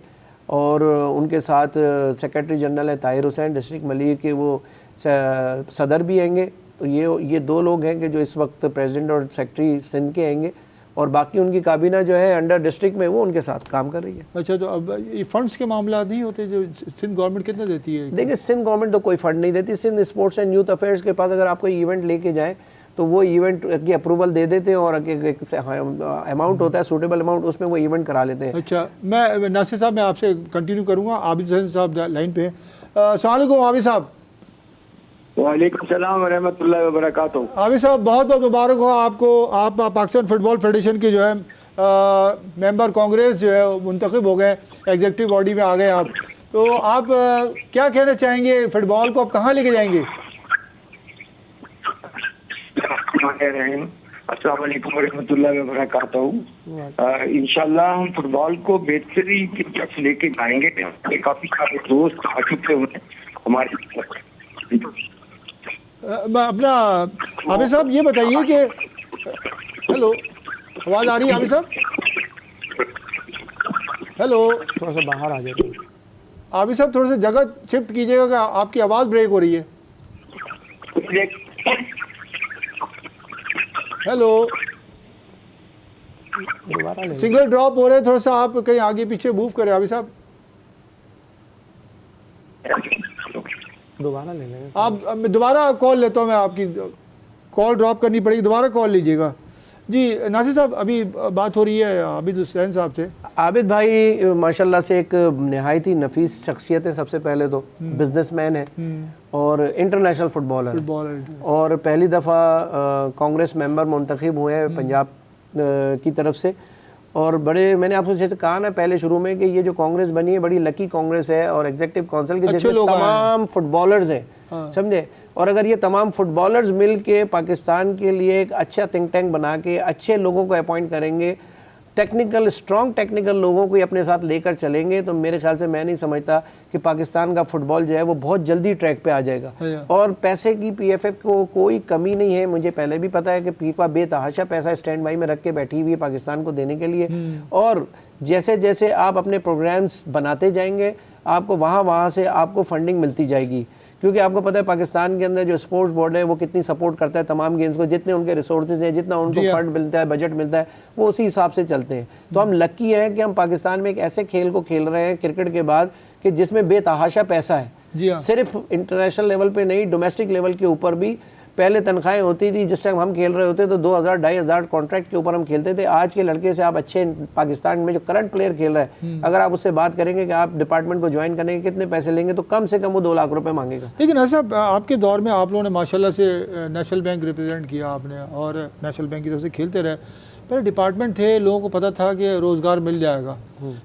और उनके साथ सेक्रेटरी जनरल है ताहिर हुसैन, डिस्ट्रिक्ट मलीर के वो सदर भी हैंगे। तो ये 2 लोग हैं कि जो इस वक्त प्रेसिडेंट और सेक्रेटरी सिंध के हैंगे, और बाकी उनकी काबीना जो है अंडर डिस्ट्रिक्ट में वो उनके साथ काम कर रही है। अच्छा, तो अब ये फंड्स के मामला नहीं होते जो सिंध गवर्नमेंट कितना देती है? देखिए सिंध गवर्नमेंट तो कोई फंड नहीं देती। Sindh sports and youth affairs के पास अगर आप कोई इवेंट लेके जाएँ तो वो इवेंट की अप्रूवल दे देते हैं और अमाउंट होता है, सूटेबल अमाउंट, उसमें वो इवेंट करा लेते हैं। अच्छा, मैं नासिर साहब, मैं आपसे कंटिन्यू करूँगा। आबिद हुसैन साहब लाइन पे हैं। अस्सलाम वालेकुम आबिद साहब। वालेकुम सलाम व रहमतुल्लाहि व बरकातहू। आबिद साहब, बहुत बहुत मुबारक हो आपको। आप पाकिस्तान फुटबॉल फेडरेशन के जो है मेंबर कांग्रेस जो है मुंतखब हो गए, एग्जीक्यूटिव बॉडी में आ गए आप। तो आप क्या कहना चाहेंगे, फुटबॉल को आप कहाँ लेके जाएंगे? अस्सलाम वालेकुम रहमतुल्लाहि व बरकातहू। इंशाल्लाह हम फुटबॉल को बेहतरी की तरफ लेके जाएंगे। काफी सारे दोस्त आ चुके हुए हमारे। अपना आबिद साहब ये बताइए कि हेलो, आवाज़ आ रही है आबिद साहब? हेलो, थोड़ा सा बाहर आ जाइए आबिद साहब, थोड़ा सा जगह शिफ्ट कीजिएगा, कि आपकी आवाज़ ब्रेक हो रही है। हेलो, सिग्नल ड्रॉप हो रहे हैं, थोड़ा सा आप कहीं आगे पीछे मूव करें आबिद साहब। दोबारा ले लेंगे आप दोबारा कॉल लेता हूँ मैं, आपकी कॉल ड्रॉप करनी पड़ेगी, दोबारा कॉल लीजिएगा। जी नासिर साहब, अभी बात हो रही है आबिद हुसैन साहब से। आबिद भाई माशाल्लाह से एक नहायत ही नफीस शख्सियत है। सबसे पहले तो बिजनेसमैन है और इंटरनेशनल फुटबॉलर और पहली दफ़ा कांग्रेस मेंबर मुंतखब हुए हैं पंजाब की तरफ से। और बड़े, मैंने आपसे जैसे कहा ना पहले शुरू में कि ये जो कांग्रेस बनी है बड़ी लकी कांग्रेस है और एग्जीक्यूटिव काउंसिल के जिसमें तमाम फुटबॉलर्स हैं, समझे। और अगर ये तमाम फुटबॉलर्स मिल के पाकिस्तान के लिए एक अच्छा थिंक टैंक बना के अच्छे लोगों को अपॉइंट करेंगे, टेक्निकल स्ट्रॉन्ग टेक्निकल लोगों को अपने साथ लेकर चलेंगे, तो मेरे ख्याल से मैं नहीं समझता कि पाकिस्तान का फुटबॉल जो है वो बहुत जल्दी ट्रैक पे आ जाएगा। और पैसे की पीएफएफ को कोई कमी नहीं है। मुझे पहले भी पता है कि फीफा बेतहाशा पैसा स्टैंड बाई में रख के बैठी हुई है पाकिस्तान को देने के लिए। और जैसे जैसे आप अपने प्रोग्राम्स बनाते जाएंगे आपको वहाँ से आपको फंडिंग मिलती जाएगी, क्योंकि आपको पता है पाकिस्तान के अंदर जो स्पोर्ट्स बोर्ड है वो कितनी सपोर्ट करता है तमाम गेम्स को, जितने उनके रिसोर्सेज हैं, जितना उनको फंड मिलता है, बजट मिलता है, वो उसी हिसाब से चलते हैं। तो हम लकी हैं कि हम पाकिस्तान में एक ऐसे खेल को खेल रहे हैं क्रिकेट के बाद कि जिसमें बेतहाशा पैसा है। सिर्फ इंटरनेशनल लेवल पे नहीं, डोमेस्टिक लेवल के ऊपर भी पहले तनख्वाहें होती थी जिस टाइम हम खेल रहे होते तो 2000-2500 कॉन्ट्रैक्ट के ऊपर हम खेलते थे। आज के लड़के से आप अच्छे पाकिस्तान में जो करंट प्लेयर खेल रहा है, अगर आप उससे बात करेंगे कि आप डिपार्टमेंट को ज्वाइन करेंगे कितने पैसे लेंगे, तो कम से कम वो 2 लाख रुपए मांगेगा। लेकिन साहब, आपके दौर में आप लोगों ने माशाल्लाह से नेशनल बैंक रिप्रेजेंट किया आपने और नेशनल बैंक की तरफ से खेलते रहे। पहले डिपार्टमेंट थे, लोगों को पता था कि रोज़गार मिल जाएगा,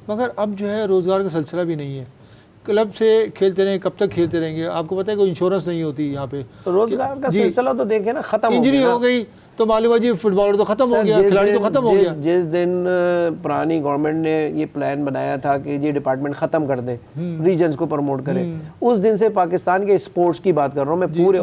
मगर अब जो है रोज़गार का सिलसिला भी नहीं है। क्लब से खेलते रहें, कब तक खेलते रहेंगे? आपको पता है कोई इंश्योरेंस नहीं होती यहाँ पे। तो रोजगार का सिलसिला तो देखे ना, खत्म इंजरी हो गई तो मालूम है जी फुटबॉलर तो खत्म हो गया, खिलाड़ी तो खत्म हो गया। जिस दिन पुरानी गवर्नमेंट ने ये प्लान बनाया था कि ये डिपार्टमेंट खत्म कर दे, रीजन्स को प्रमोट करे, उस दिन से पाकिस्तान के स्पोर्ट्स की बात कर रहा हूँ मैं, पूरे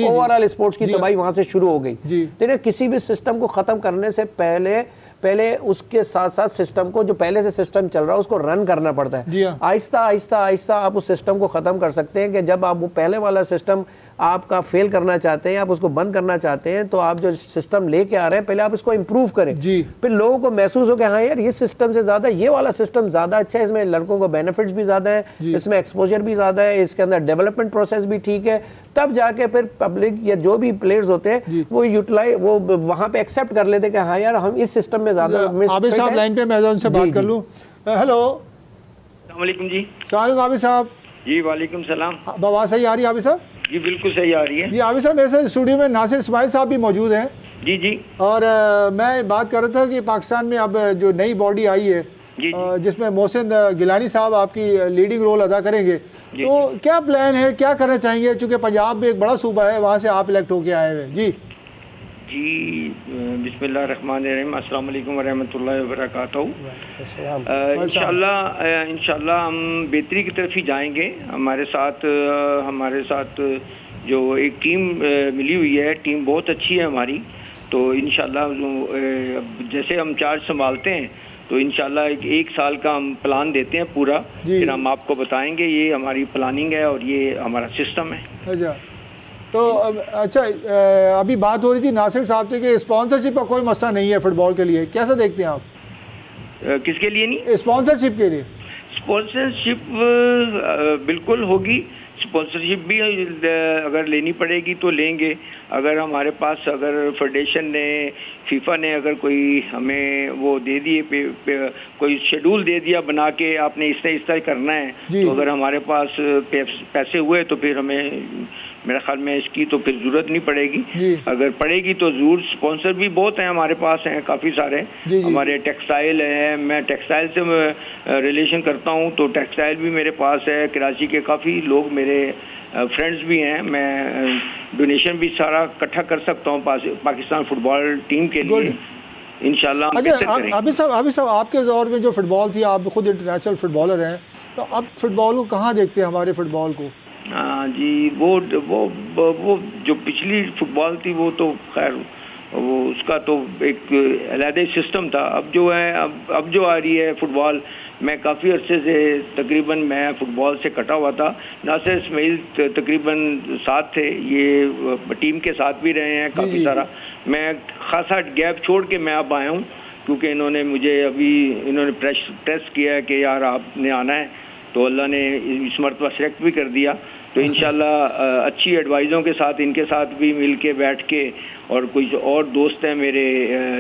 ओवरऑल स्पोर्ट्स की तबाही वहां से शुरू हो गई। देखिए किसी भी सिस्टम को खत्म करने से पहले उसके साथ साथ सिस्टम को, जो पहले से सिस्टम चल रहा है उसको रन करना पड़ता है। आहिस्ता आहिस्ता आहिस्ता आप उस सिस्टम को खत्म कर सकते हैं कि जब आप वो पहले वाला सिस्टम आपका फेल करना चाहते हैं, आप उसको बंद करना चाहते हैं, तो आप जो सिस्टम लेके आ रहे हैं पहले आप इसको इम्प्रूव करें, फिर लोगों को महसूस हो कि हाँ यार ये सिस्टम से ज्यादा ये वाला सिस्टम ज्यादा अच्छा है, इसमें लड़कों को बेनिफिट्स भी ज्यादा है, इसमें एक्सपोजर भी ज्यादा है, इसके अंदर डेवलपमेंट प्रोसेस भी ठीक है, तब जाके फिर पब्लिक या जो भी प्लेयर्स होते हैं वो वहां पे एक्सेप्ट कर लेते हैं कि हाँ यार हम इस सिस्टम में ज्यादा। आबिद साहब लाइन पे, मैं उनसे बात कर लूं। हेलो, अस्सलाम वालेकुम जी। सलाम आबिद साहब। जी वालेकुम सलाम। आवाज़ सही आ रही है आबिद साहब? जी बिल्कुल सही आ रही है। जी आबिद साहब, मेरे साथ स्टूडियो में नासिर इस्माइल साहब भी मौजूद हैं। जी जी। और मैं बात कर रहा था कि पाकिस्तान में अब जो नई बॉडी आई है जिसमें मोहसिन गिलानी साहब आपकी लीडिंग रोल अदा करेंगे, तो क्या प्लान है, क्या करना चाहेंगे? चूँकि पंजाब में एक बड़ा सूबा है, वहाँ से आप इलेक्ट होके आए हुए। जी जी, बिस्मिल्लाहिर्रहमानिर्रहीम, अस्सलाम वालेकुम वरहमतुल्लाहि वबरकातुहू। इंशाल्लाह हम बेहतरी की तरफ ही जाएंगे। हमारे साथ जो एक टीम मिली हुई है, टीम बहुत अच्छी है हमारी, तो इंशाल्लाह जैसे हम चार्ज संभालते हैं तो इंशाल्लाह एक साल का हम प्लान देते हैं पूरा, फिर हम आपको बताएंगे ये हमारी प्लानिंग है और ये हमारा सिस्टम है। अच्छा, तो अच्छा, अभी बात हो रही थी नासिर साहब से कि स्पॉन्सरशिप का कोई मसला नहीं है फुटबॉल के लिए, कैसा देखते हैं आप? किसके लिए नहीं? स्पॉन्सरशिप के लिए। स्पॉन्सरशिप बिल्कुल होगी, स्पॉन्सरशिप भी अगर लेनी पड़ेगी तो लेंगे। अगर हमारे पास, अगर फेडरेशन ने, फीफा ने अगर कोई हमें वो दे दिए, कोई शेड्यूल दे दिया बना के आपने इस तरह करना है, तो अगर हमारे पास पैसे हुए तो फिर हमें मेरे ख्याल में इसकी तो फिर ज़रूरत नहीं पड़ेगी। जी। अगर पड़ेगी तो ज़रूर, स्पॉन्सर भी बहुत हैं हमारे पास, हैं काफ़ी सारे। जी, जी। हमारे टेक्सटाइल है, मैं टेक्सटाइल से रिलेशन करता हूँ, तो टेक्सटाइल भी मेरे पास है। कराची के काफ़ी लोग मेरे फ्रेंड्स भी हैं। मैं डोनेशन भी सारा इकट्ठा कर सकता हूँ पाकिस्तान फुटबॉल टीम के लिए, इंशाल्लाह हम बेहतर अच्छा, करेंगे। अभी सब आपके दौर में जो फुटबॉल थी, आप खुद इंटरनेशनल फुटबॉलर हैं, तो अब फुटबॉल को कहाँ देखते हैं, हमारे फुटबॉल को? हाँ जी, वो जो पिछली फुटबॉल थी वो तो खैर वो उसका तो एक अलग सिस्टम था। अब जो है अब जो आ रही है फुटबॉल, मैं काफ़ी अरसे से तकरीबन मैं फुटबॉल से कटा हुआ था। नासिर इस्माइल तकरीबन साथ थे, ये टीम के साथ भी रहे हैं काफ़ी सारा। मैं खासा गैप छोड़ के मैं अब आया हूँ, क्योंकि इन्होंने प्रेस किया है कि यार आपने आना है, तो अल्लाह ने इस मरतबा सेलेक्ट भी कर दिया। तो इंशाल्लाह अच्छी एडवाइज़ों के साथ इनके साथ भी मिल के बैठ के, और कुछ और दोस्त हैं मेरे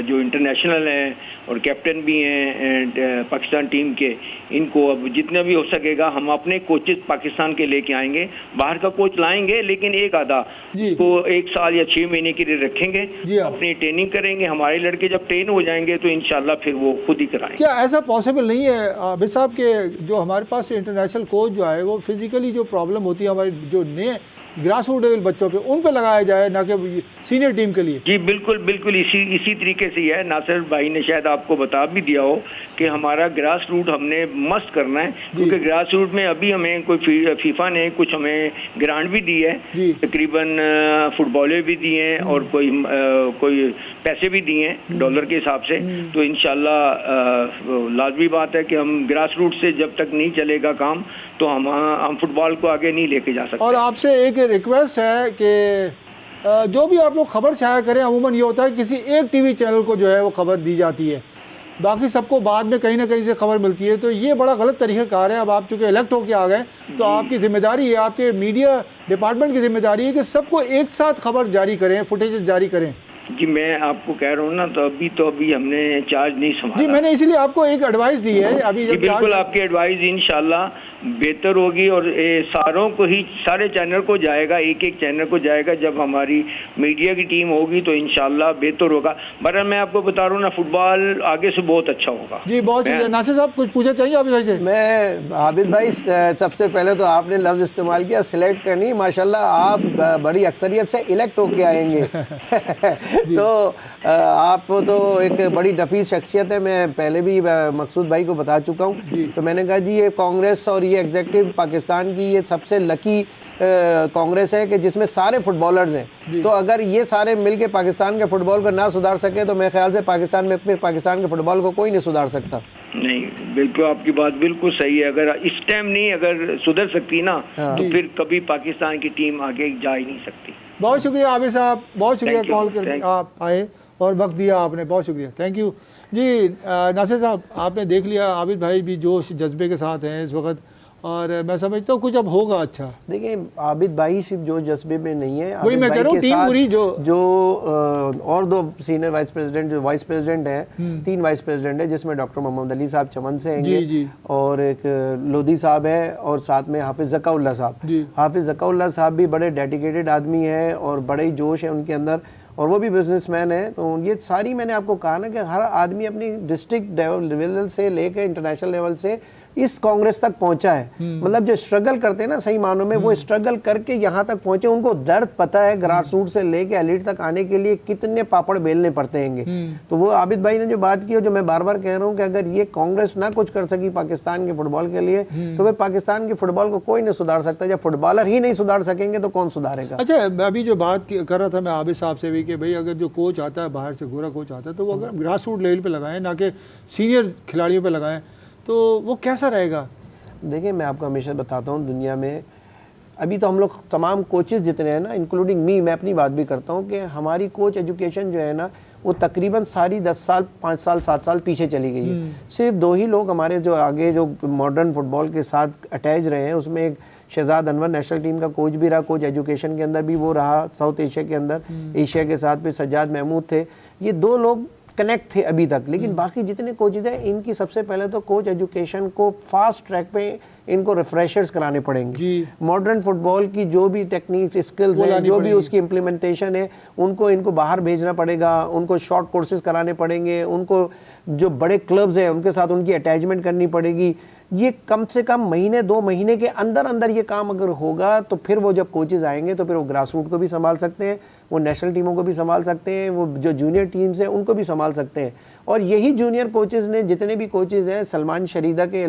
जो इंटरनेशनल हैं और कैप्टन भी हैं पाकिस्तान टीम के, इनको अब जितना भी हो सकेगा हम अपने कोचेस पाकिस्तान के लेके आएंगे। बाहर का कोच लाएंगे, लेकिन एक आधा को 1 साल या 6 महीने के लिए रखेंगे, अपनी ट्रेनिंग करेंगे। हमारे लड़के जब ट्रेन हो जाएंगे तो इंशाल्लाह फिर वो खुद ही कराएंगे। क्या ऐसा पॉसिबल नहीं है आबिद साहब के जो हमारे पास इंटरनेशनल कोच जो है वो फिजिकली जो प्रॉब्लम होती है हमारे जो नए ग्रास रूट लेवल बच्चों पे, उन पे लगाया जाए, ना कि सीनियर टीम के लिए? जी बिल्कुल इसी तरीके से ही है। नासिर भाई ने शायद आपको बता भी दिया हो कि हमारा ग्रास रूट हमने मस्त करना है, क्योंकि ग्रास रूट में अभी हमें कोई फीफा ने कुछ हमें ग्रांट भी दी है, तकरीबन फुटबॉलें भी दिए हैं और कोई पैसे भी दिए हैं डॉलर के हिसाब से। तो इंशाल्लाह लाजमी बात है कि हम ग्रास रूट से जब तक नहीं चलेगा काम, तो हम फुटबॉल को आगे नहीं लेके जा सकते। और आपसे एक रिक्वेस्ट है कि जो भी आप लोग खबर छाया करें, अमूमन ये होता है किसी एक टीवी चैनल को जो है वो खबर दी जाती है, बाकी सबको बाद में कहीं ना कहीं से खबर मिलती है, तो ये बड़ा गलत तरीक़ाकार है। अब आप चूँकि इलेक्ट होके आ गए, तो आपकी जिम्मेदारी है, आपके मीडिया डिपार्टमेंट की जिम्मेदारी है कि सबको एक साथ खबर जारी करें, फुटेज जारी करें। जी मैं आपको कह रहा हूँ ना, तो अभी हमने चार्ज नहीं संभाला। जी मैंने इसीलिए आपको एक एडवाइस दी है अभी। जी बिल्कुल, आपकी एडवाइस इंशाल्लाह बेहतर होगी और सारों को ही, सारे चैनल को जाएगा, एक चैनल को जाएगा। जब हमारी मीडिया की टीम होगी तो इंशाल्लाह बेहतर होगा। बहरहाल मैं आपको बता रहा हूँ ना, फुटबॉल आगे से बहुत अच्छा होगा। जी बहुत शुक्रिया। नासिर साहब कुछ पूछना चाहिए आबिद भाई से? मैं आबिद भाई, सबसे पहले तो आपने लफ्ज़ इस्तेमाल किया सिलेक्ट करनी, माशाल्लाह आप बड़ी अक्सरियत से इलेक्ट होके आएंगे। तो आप तो एक बड़ी नफीस शख्सियत है, मैं पहले भी मकसूद भाई को बता चुका हूँ। तो मैंने कहा जी ये कांग्रेस और ये एग्जीक्यूटिव पाकिस्तान की ये सबसे लकी कांग्रेस है कि जिसमें सारे फुटबॉलर्स हैं। तो अगर ये सारे मिलके पाकिस्तान के फुटबॉल को ना सुधार सके तो मेरे ख्याल से पाकिस्तान में अपने पाकिस्तान के फुटबॉल को कोई नहीं सुधार सकता। नहीं बिल्कुल आपकी बात बिल्कुल सही है। अगर इस टाइम नहीं अगर सुधर सकती ना, तो फिर कभी पाकिस्तान की टीम आगे जा ही नहीं सकती। बहुत शुक्रिया आबिद साहब, बहुत शुक्रिया कॉल कर आप आए और वक्त दिया आपने, बहुत शुक्रिया, थैंक यू जी। नासिर साहब आपने देख लिया, आबिद भाई भी जोश जज्बे के साथ हैं इस वक्त, और मैं समझता हूँ कुछ अब होगा अच्छा। देखिए आबिद भाई सिर्फ जो जज्बे में नहीं है, वही मैं कह रहा हूँ टीम पूरी जो और 2 सीनियर वाइस प्रेसिडेंट, जो वाइस प्रेसिडेंट हैं, 3 वाइस प्रेसिडेंट है, जिसमें डॉक्टर मोहम्मद अली साहब चमन से हैं और एक लोधी साहब है और साथ में हाफिज ज़काउल्लाह साहब। हाफिज ज़काउल्लाह साहब भी बड़े डेडिकेटेड आदमी हैं और बड़े जोश है उनके अंदर, और वो भी बिजनेसमैन है। तो ये सारी मैंने आपको कहा ना कि हर आदमी अपनी डिस्ट्रिक्ट लेवल से लेकर इंटरनेशनल लेवल से इस कांग्रेस तक पहुंचा है। मतलब जो स्ट्रगल करते हैं ना सही मानों में, वो स्ट्रगल करके यहाँ तक पहुंचे, उनको दर्द पता है ग्रास रूट से लेके एलिट तक आने के लिए कितने पापड़ बेलने पड़ते हैं। तो वो आबिद भाई ने जो बात की, जो मैं बार बार कह रहा हूँ कि अगर ये कांग्रेस ना कुछ कर सकी पाकिस्तान के फुटबॉल के लिए, तो वे पाकिस्तान के फुटबॉल को कोई नहीं सुधार सकता। जब फुटबॉलर ही नहीं सुधार सकेंगे तो कौन सुधारेगा? अच्छा, अभी जो बात कर रहा था मैं आबिद साहब से भी कि भाई अगर जो कोच आता है बाहर से, गोरा कोच आता है, तो वो अगर ग्रास रूट लेवल पे लगाएं, ना कि सीनियर खिलाड़ियों पे लगाएं, तो वो कैसा रहेगा? देखिए मैं आपको हमेशा बताता हूँ, दुनिया में अभी तो हम लोग तमाम कोचेस जितने हैं ना, इंक्लूडिंग मी, मैं अपनी बात भी करता हूँ कि हमारी कोच एजुकेशन जो है ना, वो तकरीबन सारी 10 साल 5 साल 7 साल पीछे चली गई है। सिर्फ 2 ही लोग हमारे जो आगे जो मॉडर्न फुटबॉल के साथ अटैच रहे हैं, उसमें एक शहजाद अनवर नेशनल टीम का कोच भी रहा, कोच एजुकेशन के अंदर भी वो रहा, साउथ एशिया के अंदर, एशिया के साथ भी सज्जाद महमूद थे। ये 2 लोग कनेक्ट थे अभी तक, लेकिन बाकी जितने कोचेज हैं इनकी सबसे पहले तो कोच एजुकेशन को फास्ट ट्रैक पे इनको रिफ्रेशर्स कराने पड़ेंगे। जी। मॉडर्न फुटबॉल की जो भी टेक्निक्स स्किल्स हैं, जो भी उसकी इम्प्लीमेंटेशन है, इनको बाहर भेजना पड़ेगा, उनको शॉर्ट कोर्सेज कराने पड़ेंगे, उनको जो बड़े क्लब्स हैं उनके साथ उनकी अटैचमेंट करनी पड़ेगी। ये कम से कम महीने 2 महीने के अंदर अंदर ये काम अगर होगा तो फिर वो जब कोचेज आएंगे तो फिर वो ग्रास रूट को भी संभाल सकते हैं, वो नेशनल टीमों को भी संभाल सकते हैं, वो जो जूनियर टीम्स हैं उनको भी संभाल सकते हैं। और यही जूनियर कोचेज ने, जितने भी कोचेज हैं, सलमान शरीदा के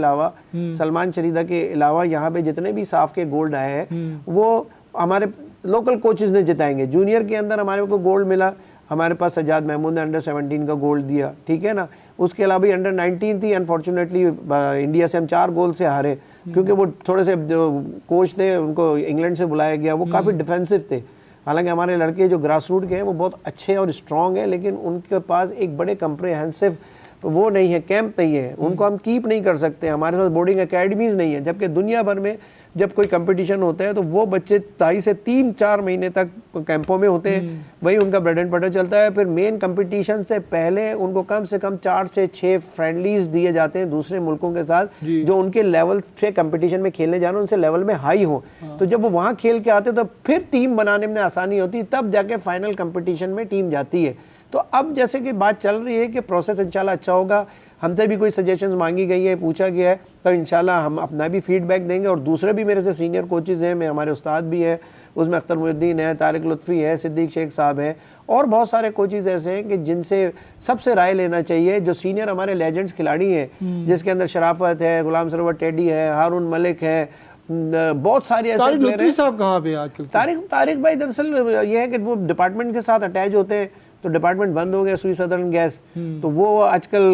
अलावा यहाँ पे जितने भी साफ के गोल्ड आए हैं वो हमारे लोकल कोचेज ने जिताएंगे। जूनियर के अंदर हमारे को गोल्ड मिला, हमारे पास सज्जाद महमूद ने अंडर 17 का गोल्ड दिया, ठीक है ना। उसके अलावा भी अंडर 19 थी, अनफॉर्चुनेटली इंडिया से हम 4 गोल से हारे, क्योंकि वो थोड़े से जो कोच थे उनको इंग्लैंड से बुलाया गया, वो काफ़ी डिफेंसिव थे। हालांकि हमारे लड़के जो ग्रास रूट के हैं वो बहुत अच्छे और स्ट्रॉन्ग हैं, लेकिन उनके पास एक बड़े कंप्रेहेंसिव वो नहीं है, कैंप नहीं है, उनको हम कीप नहीं कर सकते। हमारे पास बोर्डिंग एकेडमीज नहीं है, जबकि दुनिया भर में जब कोई कंपटीशन होता है तो वो बच्चे 2.5 से 3-4 महीने तक कैंपों में होते हैं, वही उनका ब्रेड एंड बटर चलता है। फिर मेन कंपटीशन से पहले उनको कम से कम 4 से 6 फ्रेंडलीज दिए जाते हैं दूसरे मुल्कों के साथ, जो उनके लेवल से कंपटीशन में खेलने जाना उनसे लेवल में हाई हो। तो जब वो वहाँ खेल के आते तो फिर टीम बनाने में आसानी होती, तब जाके फाइनल कंपटीशन में टीम जाती है। तो अब जैसे कि बात चल रही है कि प्रोसेस इंशाल्लाह अच्छा होगा, हमसे भी कोई सजेशंस मांगी गई है, पूछा गया है, तो इंशाल्लाह हम अपना भी फीडबैक देंगे। और दूसरे भी मेरे से सीनियर कोचेज़ हैं, मैं हमारे उस्ताद भी हैं, उसमें अख्तर मुहिद्दीन है, तारिक लुत्फ़ी है, सिद्दीक शेख साहब हैं, और बहुत सारे कोचेज़ ऐसे हैं कि जिनसे सबसे राय लेना चाहिए। जो सीनियर हमारे लेजेंड्स खिलाड़ी हैं, जिसके अंदर शराफत है, गुलाम सरवर टेडी है, हारून मलिक है, बहुत सारे ऐसे प्लेयर हैं। साहब कहाँ पे आजकल? तारिक भाई दरअसल ये है कि वो डिपार्टमेंट के साथ अटैच होते हैं, तो डिपार्टमेंट बंद हो गया, सुई सदर्न गैस, तो वो आजकल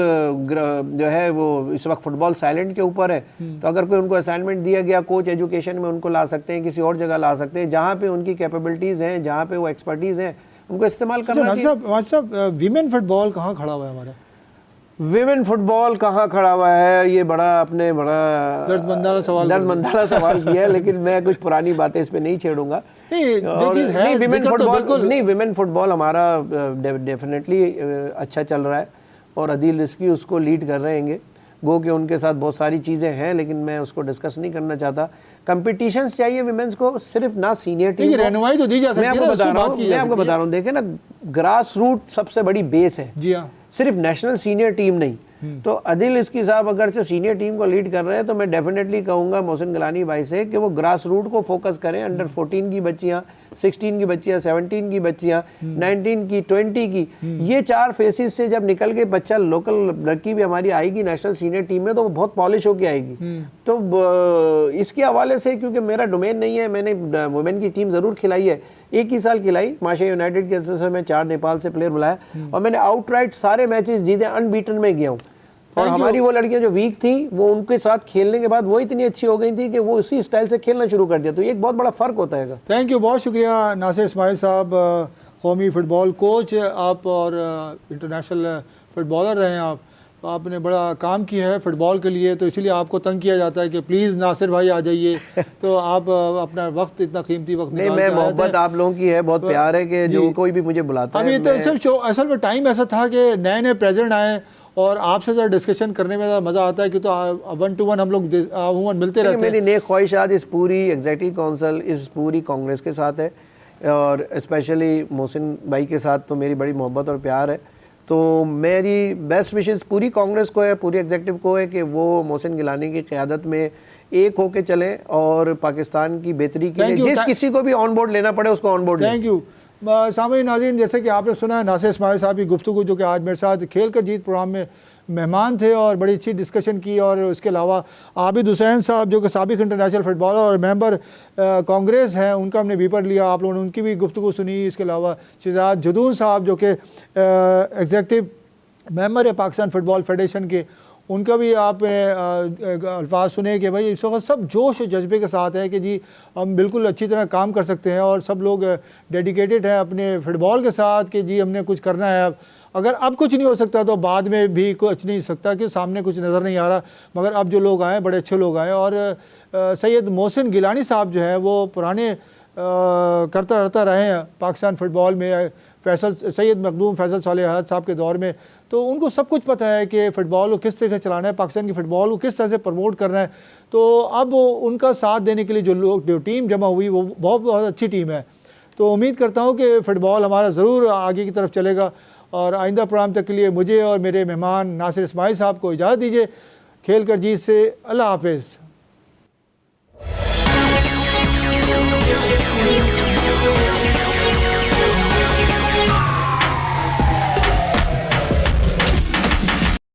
जो है वो इस वक्त फुटबॉल साइलेंट के ऊपर है। तो अगर कोई उनको असाइनमेंट दिया गया कोच एजुकेशन में, उनको ला सकते हैं, किसी और जगह ला सकते हैं, जहाँ पे उनकी कैपेबिलिटीज़ हैं, जहाँ पे वो एक्सपर्टीज़ हैं, उनको इस्तेमाल करना चाहिए। विमेन फुटबॉल कहाँ खड़ा हुआ है हमारा? विमेन फुटबॉल कहाँ खड़ा हुआ है, ये बड़ा दर्दमंदाना सवाल किया है, लेकिन मैं कुछ पुरानी बातें इस पे नहीं छेड़ूंगा। विमेन फुटबॉल हमारा डेफिनेटली अच्छा चल रहा है, और अदील रिस्की उसको लीड कर रहे हैं। गो के उनके साथ बहुत सारी चीज़ें हैं, लेकिन मैं उसको डिस्कस नहीं करना चाहता। कंपटीशंस चाहिए विमेंस को, सिर्फ ना सीनियर टीम रहनुमाई तो दी जा सकती है। मैं आपको बता रहा हूँ, देखें ना, ग्रास रूट सबसे बड़ी बेस है जी हाँ, सिर्फ नेशनल सीनियर टीम नहीं। तो अदिल इसकी साहब अगर से सीनियर टीम को लीड कर रहे हैं, तो मैं डेफिनेटली कहूँगा मोहसिन गिलानी भाई से कि वो ग्रास रूट को फोकस करें। अंडर 14 की बच्चियाँ, 16 की बच्चियाँ, 17 की बच्चियाँ, 19 की, 20 की, ये 4 फेसेस से जब निकल के बच्चा लोकल लड़की भी हमारी आएगी नेशनल सीनियर टीम में, तो वो बहुत पॉलिश होके आएगी। तो इसके हवाले से, क्योंकि मेरा डोमेन नहीं है, मैंने वुमेन की टीम ज़रूर खिलाई है, 1 ही साल खिलाई। माशा यूनाइटेड के अंदर से मैं 4 नेपाल से प्लेयर बुलाया और मैंने आउटराइट सारे मैचेस जीते, अनबीटन में गया हूँ। और हमारी वो लड़कियां जो वीक थी, वो उनके साथ खेलने के बाद वो इतनी अच्छी हो गई थी कि वो उसी स्टाइल से खेलना शुरू कर दिया। तो ये एक बहुत बड़ा फ़र्क होता है। थैंक यू, बहुत शुक्रिया नासिर इस्माइल साहब, कौमी फ़ुटबॉल कोच आप और इंटरनेशनल फ़ुटबॉलर रहे हैं आप। आपने बड़ा काम किया है फ़ुटबॉल के लिए, तो इसीलिए आपको तंग किया जाता है कि प्लीज़ नासिर भाई आ जाइए। तो आप अपना वक्त, इतना कीमती वक्त नहीं, मैं मोहब्बत आप लोगों की है, बहुत प्यार है कि जो कोई भी मुझे बुलाता है। अभी तो असल में टाइम ऐसा था कि नए नए प्रेसिडेंट आए और आपसे ज़रा डिस्कशन करने में मज़ा आता है कि तो 1 to 1 हम लोग अमूमन मिलते रहते हैं। मेरी नेक ख्वाहिशात इस पूरी एग्जीक्यूटिव काउंसिल, इस पूरी कांग्रेस के साथ है, और स्पेशली मोहसिन भाई के साथ तो मेरी बड़ी मोहब्बत और प्यार है। तो मेरी बेस्ट विशेस पूरी कांग्रेस को है, पूरी एग्जीक्यूटिव को है कि वो मोहसिन गिलानी की क़यादत में एक होके चलें और पाकिस्तान की बेहतरी के लिए जिस किसी को भी ऑन बोर्ड लेना पड़े उसको ऑन बोर्ड। Thank you. सामईन नाज़रीन, जैसे कि आपने सुना है नासिर इस्माइल साहब की गुफ्तगू, जो कि आज मेरे साथ खेल कर जीत प्रोग्राम में मेहमान थे और बड़ी अच्छी डिस्कशन की। और उसके अलावा आबिद हुसैन साहब जो कि साबिक इंटरनेशनल फुटबॉलर और मेंबर कांग्रेस हैं, उनका हमने वीपर लिया, आप लोगों ने उनकी भी गुफ्तगू सुनी। इसके अलावा शहजाद जदून साहब जो कि एग्जीक्यूटिव मेंबर है पाकिस्तान फ़ुटबॉल फेडरेशन के, उनका भी आपने अल्फाज सुने कि भाई इस वक्त सब जोश और जज्बे के साथ है कि जी हम बिल्कुल अच्छी तरह काम कर सकते हैं, और सब लोग डेडिकेटेड हैं अपने फ़ुटबॉल के साथ कि जी हमने कुछ करना है। अगर अब कुछ नहीं हो सकता तो बाद में भी कुछ नहीं सकता, कि सामने कुछ नज़र नहीं आ रहा, मगर अब जो लोग आए बड़े अच्छे लोग आए। और सैयद मोहसिन गिलानी साहब जो है वो पुराने करता रहता रहे हैं पाकिस्तान फ़ुटबॉल में, फैसल सैयद मखदूम फैसल सालेह साहब के दौर में तो उनको सब कुछ पता है कि फ़ुटबॉल को किस तरह से चलाना है, पाकिस्तान की फ़ुटबॉल को किस तरह से प्रमोट करना है। तो अब उनका साथ देने के लिए जो टीम जमा हुई वो बहुत बहुत अच्छी टीम है। तो उम्मीद करता हूँ कि फ़ुटबॉल हमारा ज़रूर आगे की तरफ चलेगा। और आइंदा प्रोग्राम तक के लिए मुझे और मेरे मेहमान नासिर इस्माइल साहब को इजाज़त दीजिए। खेल कर जीत से अल्लाह हाफिज़।